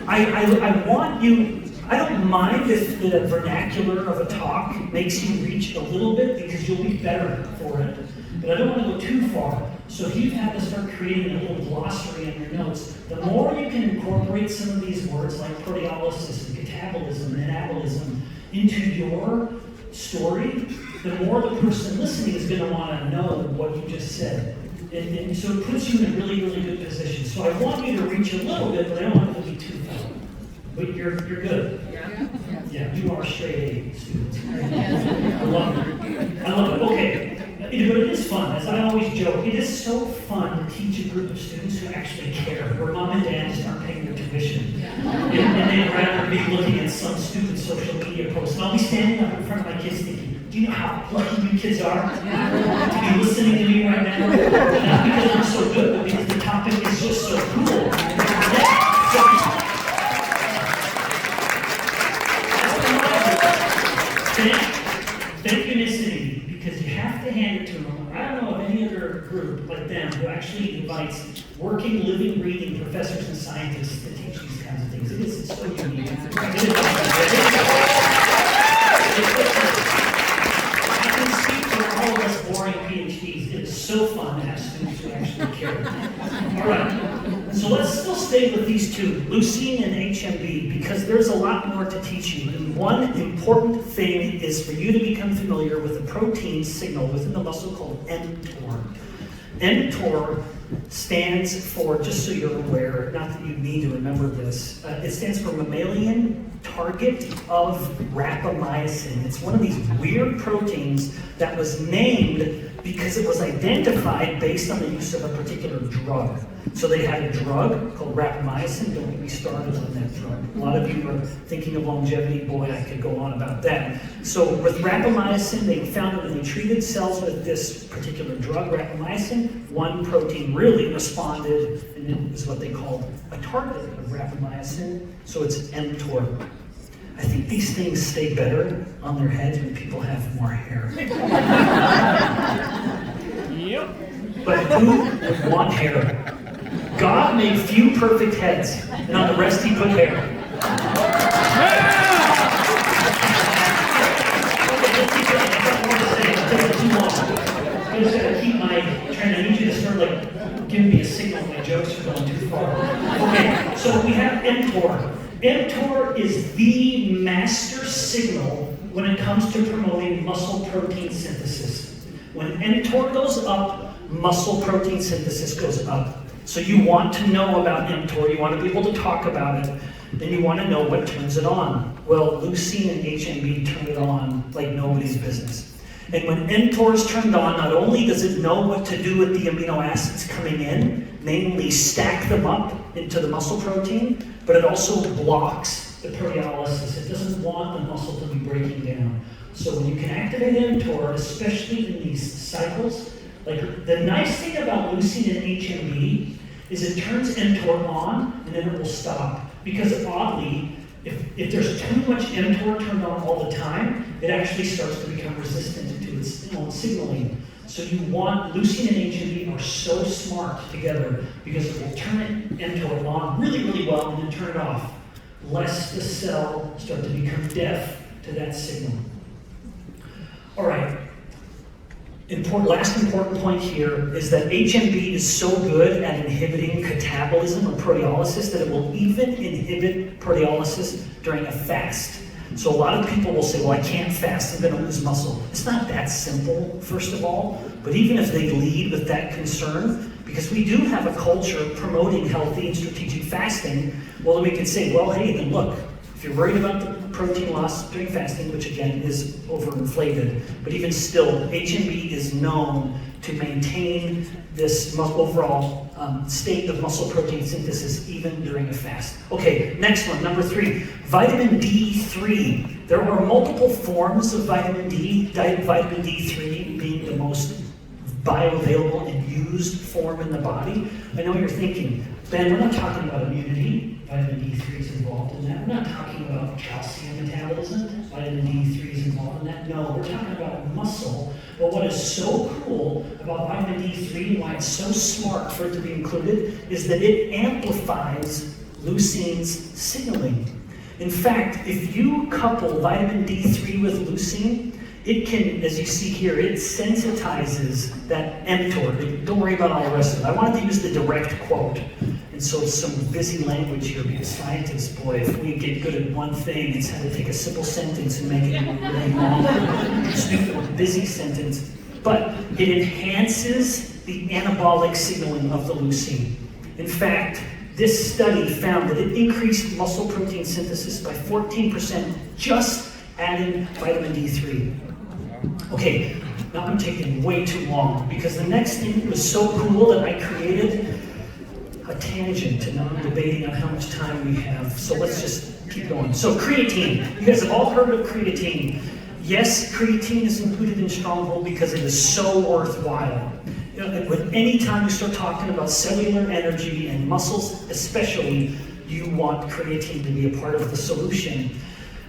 I want you, I don't mind if the vernacular of a talk makes you reach a little bit because you'll be better for it. But I don't want to go too far. So if you've had to start creating a little glossary in your notes, the more you can incorporate some of these words like proteolysis and catabolism and anabolism into your story, the more the person listening is going to want to know what you just said. And so it puts you in a really, really good position. So I want you to reach a little bit, but I don't want it to be too far. But you're good. Yeah. Yeah, you are straight A students. I love it. I love it. Okay. But it is fun, as I always joke, it is so fun to teach a group of students who actually care, where mom and dad just aren't paying their tuition. And they'd rather be looking at some stupid social media post. And I'll be standing up in front of my kids thinking, do you know how lucky you kids are to be listening to me right now? Not because I'm so good, but because the topic is just so cool. Yeah. Thank Unicity, because you have to hand it to them. I don't know of any other group like them who actually invites working, living, breathing professors and scientists to teach these kinds of things. It's so unique. I can speak for all of us boring PhDs. It is so fun to have students who actually care. All right, so let's still stay with these two, leucine and HMB, because there's a lot more to teach you. And one important thing is for you to become familiar with a protein signal within the muscle called mTOR. mTOR stands for, just so you're aware, not that you need to remember this, it stands for mammalian target of rapamycin. It's one of these weird proteins that was named because it was identified based on the use of a particular drug. So they had a drug called rapamycin. Don't get me started on that drug. A lot of you are thinking of longevity. Boy, I could go on about that. So with rapamycin, they found that when they treated cells with this particular drug, rapamycin, one protein really responded, and it was what they called a target of rapamycin. So it's mTOR. I think these things stay better on their heads when people have more hair. Yep. But who would want hair? God made few perfect heads, and on the rest he put hair. I just gotta keep I need you to start giving me a signal when my jokes are going too far. Okay, so we have mTOR. mTOR is the master signal when it comes to promoting muscle protein synthesis. When mTOR goes up, muscle protein synthesis goes up. So you want to know about mTOR, you want to be able to talk about it, then you want to know what turns it on. Well, leucine and HMB turn it on like nobody's business. And when mTOR is turned on, not only does it know what to do with the amino acids coming in, namely stack them up into the muscle protein, but it also blocks the proteolysis. It doesn't want the muscle to be breaking down. So when you can activate mTOR, especially in these cycles, the nice thing about leucine and HMB is it turns mTOR on and then it will stop. Because oddly, if there's too much mTOR turned on all the time, it actually starts to become resistant to its own signaling. So you want, leucine and HMB are so smart together because it will turn mTOR on really, really well and then turn it off, lest the cell start to become deaf to that signal. All right. Last important point here is that HMB is so good at inhibiting catabolism or proteolysis that it will even inhibit proteolysis during a fast. So a lot of people will say, well, I can't fast, I'm going to lose muscle. It's not that simple, first of all, but even if they lead with that concern, because we do have a culture promoting healthy and strategic fasting, well, then we can say, well, hey, then look, if you're worried about the protein loss during fasting, which again is overinflated, but even still, HMB is known to maintain this overall state of muscle protein synthesis even during a fast. Okay, next one, number 3, vitamin D3. There are multiple forms of vitamin D, vitamin D3 being the most bioavailable and used form in the body. I know you're thinking, Ben, we're not talking about immunity. Vitamin D3 is involved in that. We're not talking about calcium metabolism. Vitamin D3 is involved in that. No, we're talking about muscle. But what is so cool about vitamin D3 and why it's so smart for it to be included is that it amplifies leucine's signaling. In fact, if you couple vitamin D3 with leucine, it can, as you see here, it sensitizes that mTOR. Don't worry about all the rest of it. I wanted to use the direct quote. And so some busy language here, because scientists, boy, if we get good at one thing, it's how to take a simple sentence and make it a really long, stupid, busy sentence. But it enhances the anabolic signaling of the leucine. In fact, this study found that it increased muscle protein synthesis by 14% just adding vitamin D3. Okay, now I'm taking way too long because the next thing was so cool that I created a tangent and now I'm debating on how much time we have. So let's just keep going. So creatine, you guys have all heard of creatine. Yes, creatine is included in Stronghold because it is so worthwhile. When any time you start talking about cellular energy and muscles especially, you want creatine to be a part of the solution.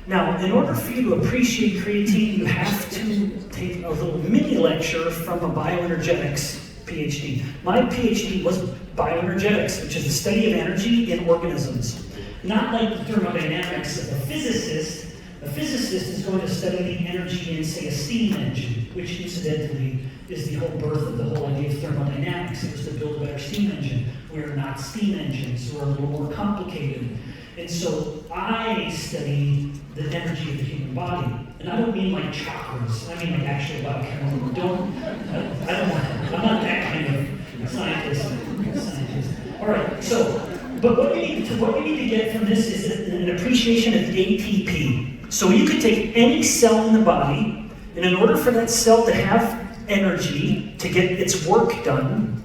Now, in order for you to appreciate creatine, you have to take a little mini lecture from a bioenergetics PhD. My PhD was bioenergetics, which is the study of energy in organisms. Not like the thermodynamics of a physicist. A physicist is going to study the energy in, say, a steam engine, which incidentally is the whole birth of the whole idea of thermodynamics. It was to build a better steam engine. We're not steam engines, we're a little more complicated. And so I study the energy of the human body. And I don't mean like chakras, I mean like actual biochemical. I'm not that kind of scientist. All right, so, but what we need to get from this is an appreciation of ATP. So you could take any cell in the body, and in order for that cell to have energy to get its work done,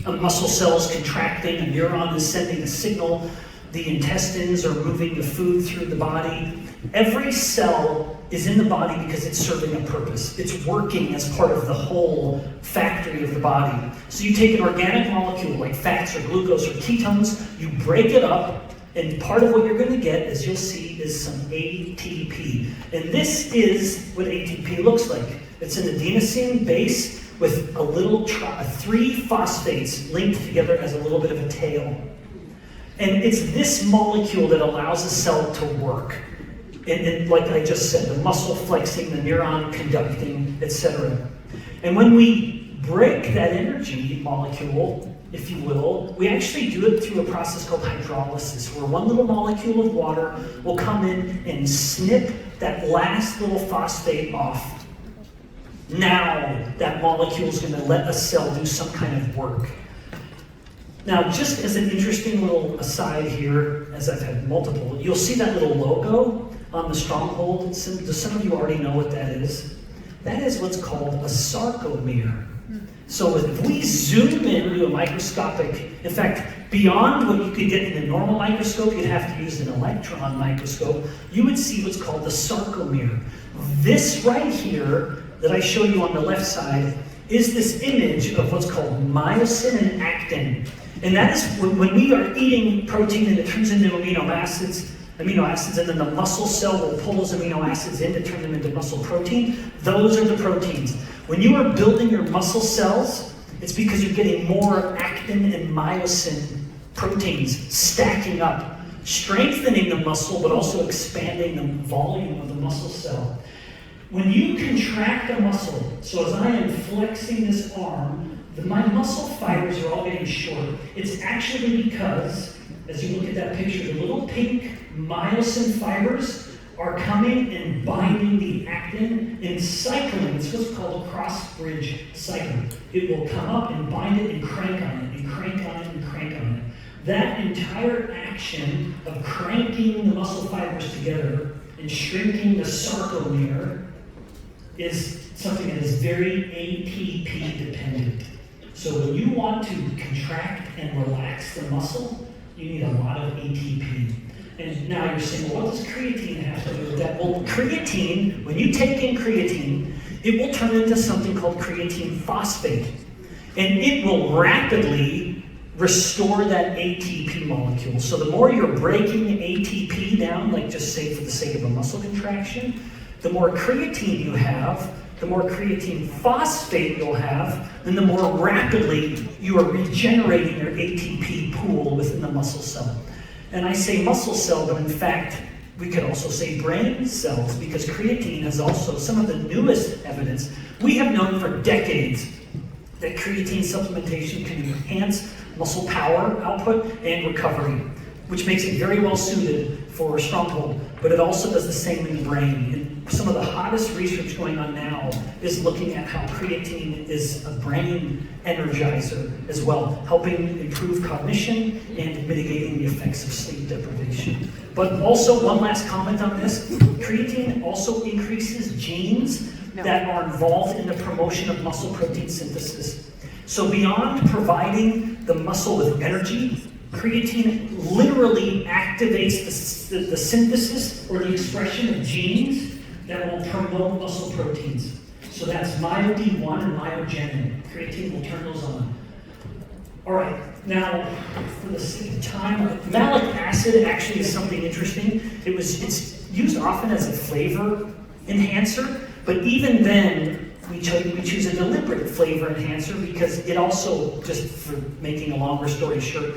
a muscle cell is contracting, a neuron is sending a signal, the intestines are moving the food through the body. Every cell is in the body because it's serving a purpose. It's working as part of the whole factory of the body. So you take an organic molecule like fats or glucose or ketones, you break it up, and part of what you're going to get, as you'll see, is some ATP. And this is what ATP looks like. It's an adenosine base with a little three phosphates linked together as a little bit of a tail. And it's this molecule that allows a cell to work. And like I just said, the muscle flexing, the neuron conducting, etc. And when we break that energy molecule, if you will, we actually do it through a process called hydrolysis, where one little molecule of water will come in and snip that last little phosphate off. Now that molecule is going to let a cell do some kind of work. Now, just as an interesting little aside here, as I've had multiple, you'll see that little logo on the Stronghold. Does some of you already know what that is? That is what's called a sarcomere. So if we zoom into a microscopic, in fact, beyond what you could get in a normal microscope, you'd have to use an electron microscope, you would see what's called the sarcomere. This right here, that I show you on the left side, is this image of what's called myosin and actin. And that is when we are eating protein and it turns into amino acids, and then the muscle cell will pull those amino acids in to turn them into muscle protein. Those are the proteins. When you are building your muscle cells, it's because you're getting more actin and myosin proteins stacking up, strengthening the muscle, but also expanding the volume of the muscle cell. When you contract a muscle, so as I am flexing this arm, my muscle fibers are all getting short. It's actually because, as you look at that picture, the little pink myosin fibers are coming and binding the actin and cycling. It's what's called a cross-bridge cycle. It will come up and bind it and crank on it, and crank on it, and crank on it. That entire action of cranking the muscle fibers together and shrinking the sarcomere is something that is very ATP dependent. So when you want to contract and relax the muscle, you need a lot of ATP. And now you're saying, well, what does creatine have to do with that? Well, creatine, when you take in creatine, it will turn into something called creatine phosphate. And it will rapidly restore that ATP molecule. So the more you're breaking ATP down, like just say for the sake of a muscle contraction, the more creatine you have, the more creatine phosphate you'll have, and the more rapidly you are regenerating your ATP pool within the muscle cell. And I say muscle cell, but in fact, we could also say brain cells, because creatine is also some of the newest evidence. We have known for decades that creatine supplementation can enhance muscle power output and recovery, which makes it very well suited for Stronghold, but it also does the same in the brain. some of the hottest research going on now is looking at how creatine is a brain energizer as well, helping improve cognition and mitigating the effects of sleep deprivation. But also, one last comment on this, creatine also increases genes that are involved in the promotion of muscle protein synthesis. So beyond providing the muscle with energy, creatine literally activates the synthesis or the expression of genes that will promote muscle proteins. So that's MyoD1 and myogenin. Creatine will turn those on. All right, now for the sake of time, malic acid actually is something interesting. It's used often as a flavor enhancer, but even then, we choose a deliberate flavor enhancer because it also, just for making a longer story short,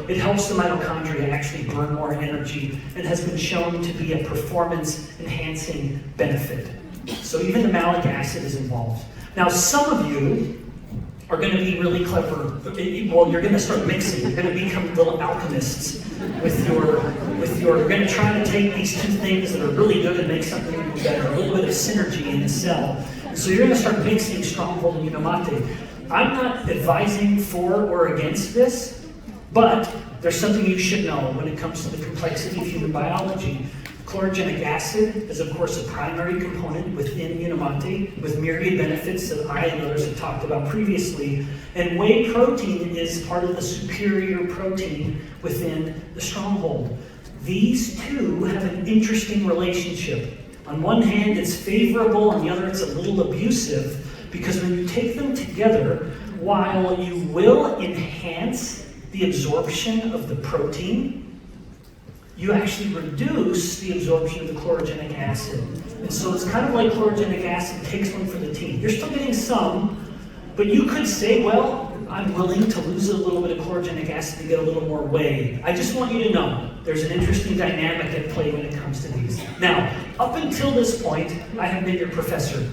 it helps the mitochondria actually burn more energy and has been shown to be a performance-enhancing benefit. So even the malic acid is involved. Now, some of you are going to be really clever. Well, you're going to start mixing. You're going to become little alchemists you're going to try to take these two things that are really good and make something even better, a little bit of synergy in the cell. So you're going to start mixing Stronghold and Unicity. I'm not advising for or against this, but there's something you should know when it comes to the complexity of human biology. Chlorogenic acid is, of course, a primary component within Unicity with myriad benefits that I and others have talked about previously. And whey protein is part of the superior protein within the Stronghold. These two have an interesting relationship. On one hand, it's favorable, on the other, it's a little abusive, because when you take them together, while you will enhance the absorption of the protein, you actually reduce the absorption of the chlorogenic acid. And so it's kind of like chlorogenic acid takes one for the team. You're still getting some, but you could say, well, I'm willing to lose a little bit of chlorogenic acid to get a little more whey. I just want you to know there's an interesting dynamic at play when it comes to these. Now, up until this point, I have been your professor,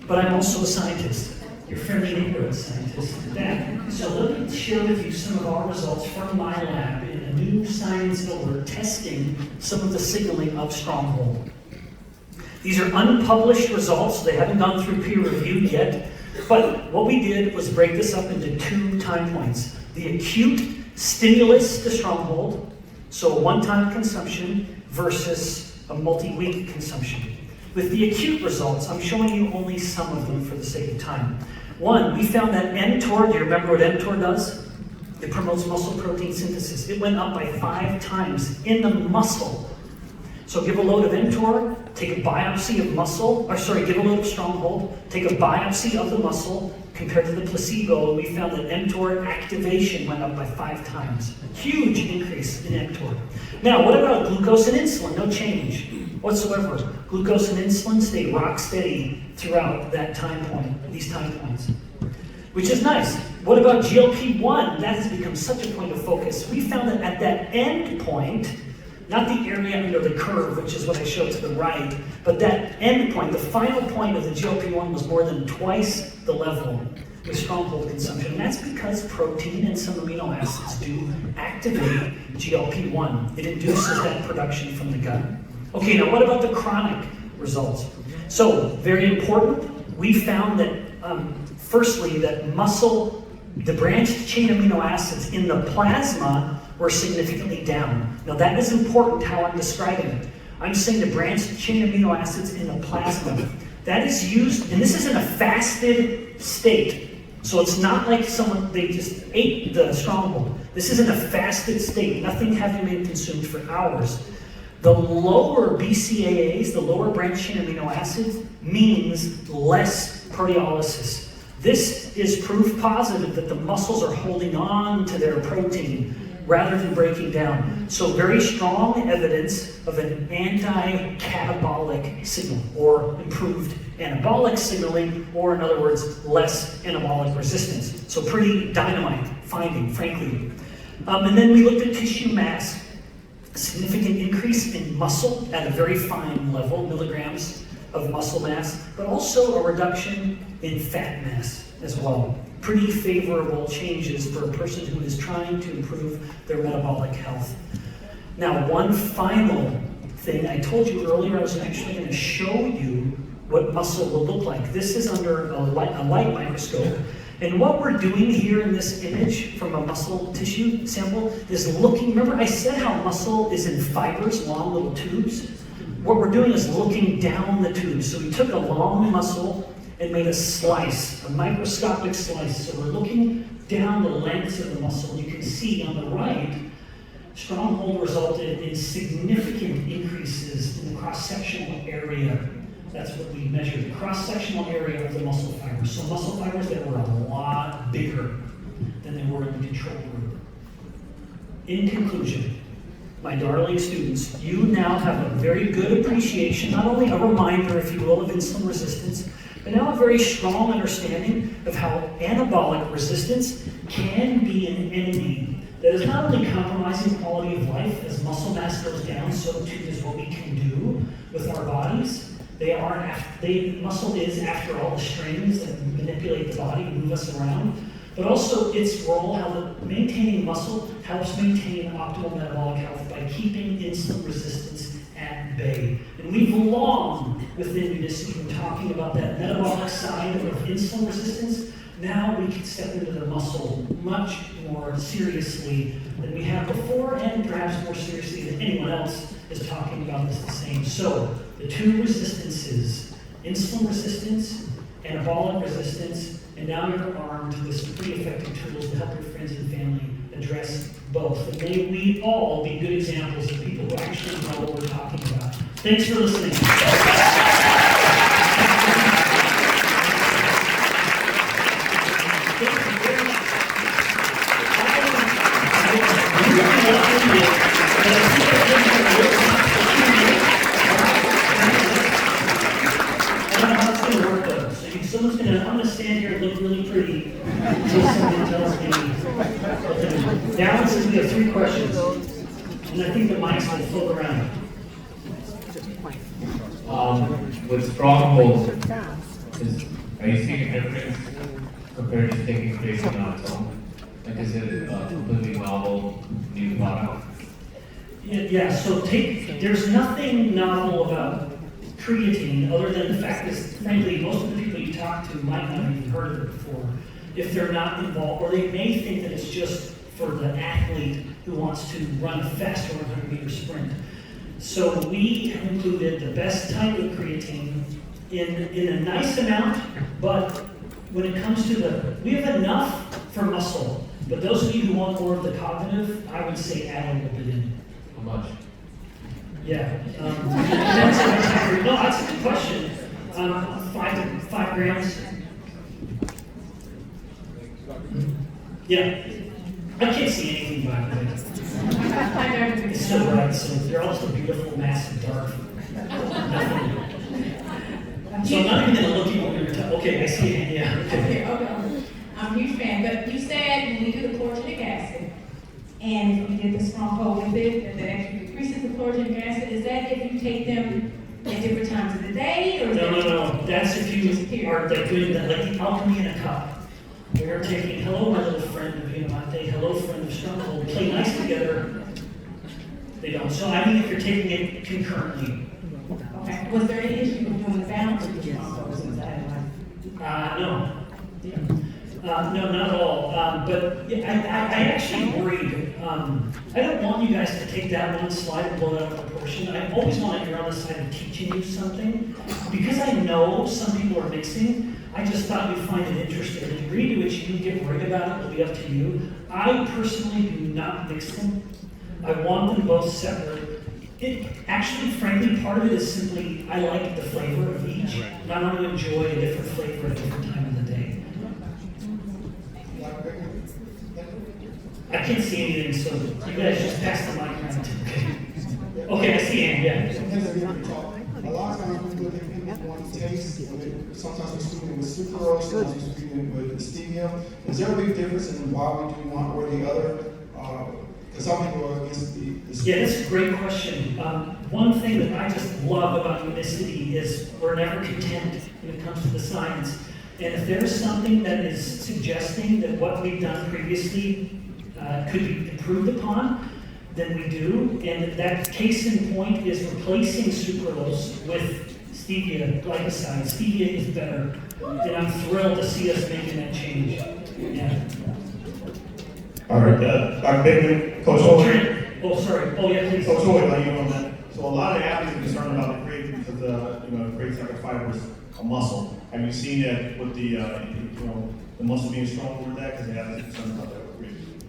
but I'm also a scientist. You're fairly ignorant scientist at that. So let me share with you some of our results from my lab in a new science that we're testing some of the signaling of Stronghold. These are unpublished results. They haven't gone through peer review yet. But what we did was break this up into 2 time points. The acute stimulus to Stronghold, so a one-time consumption versus a multi-week consumption. With the acute results, I'm showing you only some of them for the sake of time. One, we found that mTOR, do you remember what mTOR does? It promotes muscle protein synthesis. It went up by 5 times in the muscle. So give a load of mTOR, take a biopsy of give a load of Stronghold, take a biopsy of the muscle, compared to the placebo, and we found that mTOR activation went up by 5 times. Huge increase in mTOR. Now, what about glucose and insulin? No change whatsoever. Glucose and insulin stay rock steady throughout that time point, these time points, which is nice. What about GLP-1? That has become such a point of focus. We found that at that end point, not the area under the curve, which is what I showed to the right, but that end point, the final point of the GLP-1 was more than twice the level with Stronghold consumption. And that's because protein and some amino acids do activate GLP-1. It induces that production from the gut. Okay, now what about the chronic results? So, very important, we found that, firstly, that the branched chain amino acids in the plasma were significantly down. Now that is important how I'm describing it. I'm saying the branched chain amino acids in the plasma. That is used, and this is in a fasted state. So it's not like they just ate the Stronghold. This is in a fasted state, nothing having been consumed for hours. The lower BCAAs, the lower branched chain amino acids, means less proteolysis. This is proof positive that the muscles are holding on to their protein rather than breaking down. So very strong evidence of an anti-catabolic signal, or improved anabolic signaling, or in other words, less anabolic resistance. So pretty dynamite finding, frankly. And then we looked at tissue mass. A significant increase in muscle at a very fine level, milligrams of muscle mass, but also a reduction in fat mass as well. Pretty favorable changes for a person who is trying to improve their metabolic health. Now, one final thing, I told you earlier I was actually going to show you what muscle will look like. This is under a light microscope. And what we're doing here in this image from a muscle tissue sample is looking, remember I said how muscle is in fibers, long little tubes? What we're doing is looking down the tube. So we took a long muscle and made a slice, a microscopic slice. So we're looking down the lengths of the muscle. You can see on the right, Stronghold resulted in significant increases in the cross-sectional area. That's what we measured, the cross-sectional area of the muscle fibers. So muscle fibers that were a lot bigger than they were in the control group. In conclusion, my darling students, you now have a very good appreciation, not only a reminder, if you will, of insulin resistance, but now a very strong understanding of how anabolic resistance can be an enemy that is not only compromising quality of life. As muscle mass goes down, so too is what we can do with our bodies. Muscle is, after all, the strings that manipulate the body, move us around, but also its role, how maintaining muscle helps maintain optimal metabolic health by keeping insulin resistance at bay. And we've long, within Unicity, been talking about that metabolic side of insulin resistance. Now we can step into the muscle much more seriously than we have before, and perhaps more seriously than anyone else is talking about this the same. So, the two resistances, insulin resistance, anabolic resistance, and now you're armed with some pretty effective tools to help your friends and family address both. And may we all be good examples of people who actually know what we're talking about. Thanks for listening. Someone's I'm gonna stand here and look really pretty until somebody tells me. Now it says we have 3 questions, and I think the mics will float around. With Stronghold, are you seeing a difference compared to taking creatine on its own? Like, is it a completely novel new product? Yeah, so there's nothing novel about creatine other than the fact that, frankly, most of the people you talk to might not have even heard of it before if they're not involved, or they may think that it's just for the athlete who wants to run a fast 100-meter sprint. So we have included the best type of creatine in a nice amount, but when it comes to we have enough for muscle, but those of you who want more of the cognitive, I would say add a little bit in. How much? Yeah. No, that's a good question. 5 grams. Yeah. I can't see anything by the way. It's so bright, so they're all so beautiful, massive, dark. So I'm not even going to look at what we were talking. Okay, I see it. Yeah. Okay. I'm a huge fan, but you said when we do the chlorogenic acid, and if we get the Stronghold with it, that actually decreases the chlorogenic acid. Is that if you take them at different times of the day, or No. That's if you are like doing that, like the alchemy in a cup. We are taking hello, my little friend of Unicity, hello, friend of Stronghold. Play nice together. They don't. So I mean, if you're taking it concurrently. okay. Was there any issue with doing the balance of the Stronghold since I had one? No. No, not at all. But yeah, I actually worried. I don't want you guys to take that one slide and blow it out of proportion. I always want to err on the side of teaching you something. Because I know some people are mixing, I just thought you'd find it interesting. The degree to which you get worried about it will be up to you. I personally do not mix them. I want them both separate. Actually, frankly, part of it is simply I like the flavor of each, and I want to enjoy a different flavor at a different time of the day. I can't see anything, so you guys just pass the mic around. Okay, I see Ann, yeah. A lot of times we look at people want to taste, sometimes we're speaking with sucrose, sometimes we're speaking with stevia. Is there a big difference in why we do one or the other? Because some people are against the Yeah, that's a great question. One thing that I just love about Unicity is we're never content when it comes to the science. And if there's something that is suggesting that what we've done previously could be improved upon, than we do, and that case in point is replacing sucralose with stevia glycoside. Stevia is better, and I'm thrilled to see us making that change. Yeah. All right, Dr. Bikman, Coach Hoy. Oh, sorry. Oh, yeah, please. Coach Hoy, like you on that. So a lot of athletes are concerned about the creatine because it creates like a fibrous muscle. Have you seen that with the the muscle being stronger with that because the athletes are concerned about that with creatine?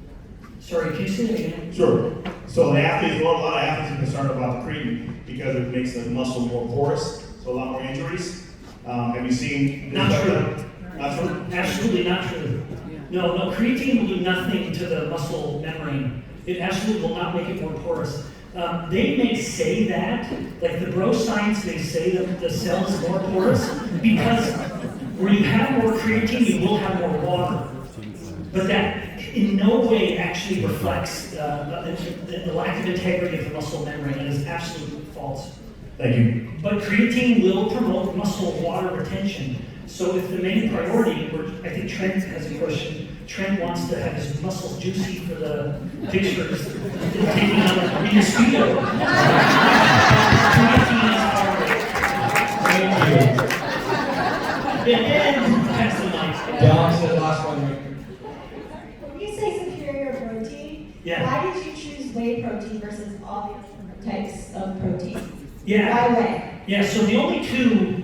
Sorry, can you say that again? Sure. So the athletes, a lot of athletes are concerned about the creatine because it makes the muscle more porous, so a lot more injuries. Have you seen? Not true. Not true. Absolutely not true. No, creatine will do nothing to the muscle membrane. It absolutely will not make it more porous. They may say that, like the bro science may say that the cell is more porous because where you have more creatine, you will have more water. But that in no way actually reflects the lack of integrity of the muscle membrane. It is absolutely false. Thank you. But creatine will promote muscle water retention. So if the main priority, I think Trent has a question. Trent wants to have his muscles juicy for the pictures, taking on a your speedo. Creatine is hard. Thank you. And that's the nice. Dallas, the last one. When you say superior protein, Yeah. why did you choose whey protein versus all the other types of protein? Yeah. Why whey? Yeah, so the only two,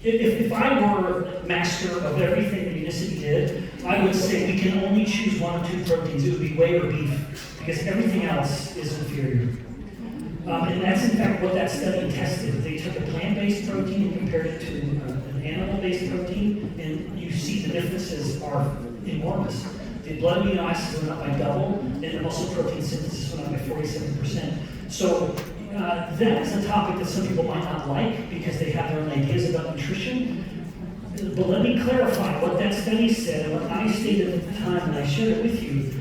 if I were master of everything that Unicity did, I would say we can only choose one or two proteins. It would be whey or beef, because everything else is inferior. And that's in fact what that study tested. They took a plant-based protein and compared it to an animal-based protein, and you see the differences are enormous. The blood amino acids went up by double, and the muscle protein synthesis went up by 47%. So that is a topic that some people might not like because they have their own ideas about nutrition. But let me clarify what that study said and what I stated at the time, and I shared it with you.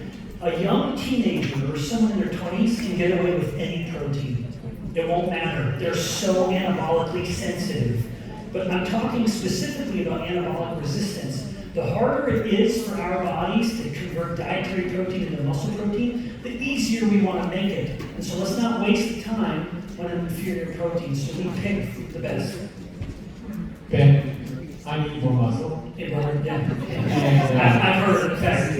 A young teenager or someone in their 20s can get away with any protein. It won't matter. They're so anabolically sensitive. But I'm talking specifically about anabolic resistance. The harder it is for our bodies to convert dietary protein into muscle protein, the easier we want to make it. And so let's not waste the time on an inferior protein. So we pick the best. Ben, I need more muscle. Yeah. And, I've heard it fact.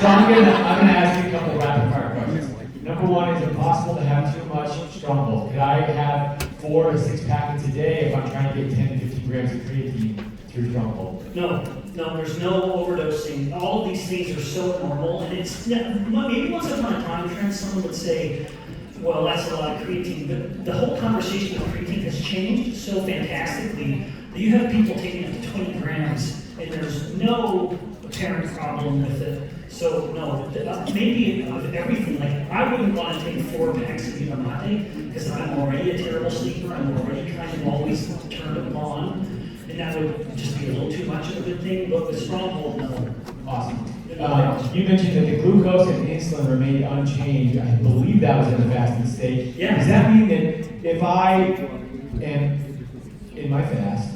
So I'm gonna ask you a couple rapid fire questions. Number one, is it possible to have too much Stronghold? Could I have 4 to 6 packets a day if I'm trying to get 10 to 15 grams of creatine through Stronghold? No, there's no overdosing. All of these things are so normal, and it's maybe once upon a time, Trent, someone would say, well, that's a lot of creatine, but the whole conversation of creatine has changed so fantastically that you have people taking up to 20 grams, and there's no apparent problem with it. So no, maybe of everything, like I wouldn't want to take 4 packs of Unicity because I'm already a terrible sleeper, I'm already kind of always turned on, and that would just be a little too much of a good thing, but with Stronghold, no. Awesome. You mentioned that the glucose and insulin remained unchanged. I believe that was in a fasting state. Yeah. Does that mean that if I am in my fast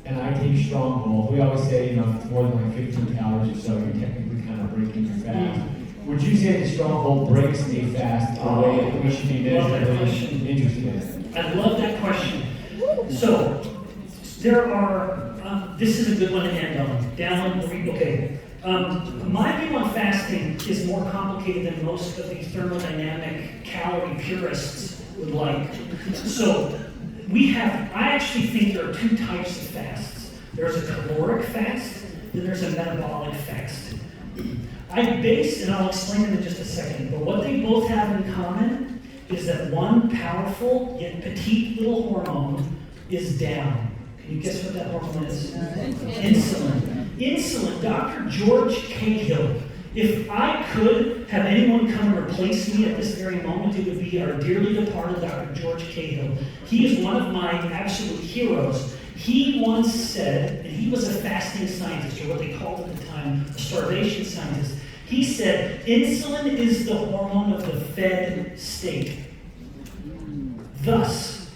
and I take Stronghold, we always say, if it's more than like 15 calories or so, you're technically kind of breaking your fast. Would you say that Stronghold breaks a fast in a way that we should be measuring interested in? I love that question. So, there are, this is a good one to end on. Okay. My view on fasting is more complicated than most of these thermodynamic calorie purists would like. So, I actually think there are 2 types of fasts. There's a caloric fast, then there's a metabolic fast. And I'll explain it in just a second, but what they both have in common is that one powerful yet petite little hormone is down. Can you guess what that hormone is? Insulin. Dr. George Cahill. If I could have anyone come and replace me at this very moment, it would be our dearly departed Dr. George Cahill. He is one of my absolute heroes. He once said, and he was a fasting scientist, or what they called at the time, a starvation scientist. He said, insulin is the hormone of the fed state. Thus,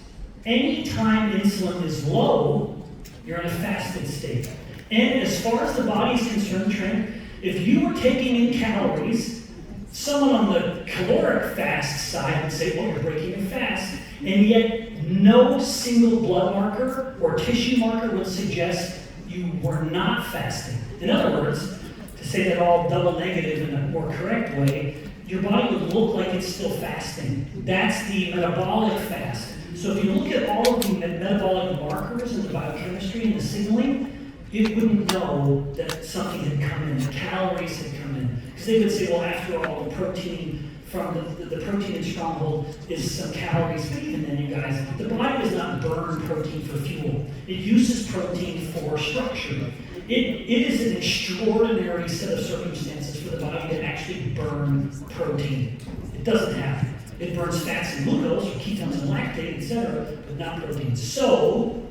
anytime insulin is low, you're in a fasted state. And as far as the body is concerned, Trent, if you were taking in calories Someone on the caloric fast side would say, well, you're breaking your fast, and yet no single blood marker or tissue marker would suggest you were not fasting. In other words, to say that all double negative in a more correct way, your body would look like it's still fasting. That's the metabolic fast. So if you look at all of the metabolic markers in the biochemistry and the signaling, you wouldn't know that something had come in, the calories had come in. Because they would say, well, after all, the protein from the protein in Stronghold is some calories. But even then, you guys, the body does not burn protein for fuel. It uses protein for structure. It is an extraordinary set of circumstances for the body to actually burn protein. It doesn't happen. It burns fats and glucose, or ketones and lactate, etc., but not protein. So,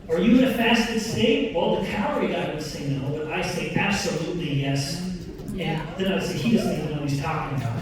are you in a fasted state? Well, the calorie guy would say no, but I say absolutely yes. And then I would say he doesn't even know what he's talking about.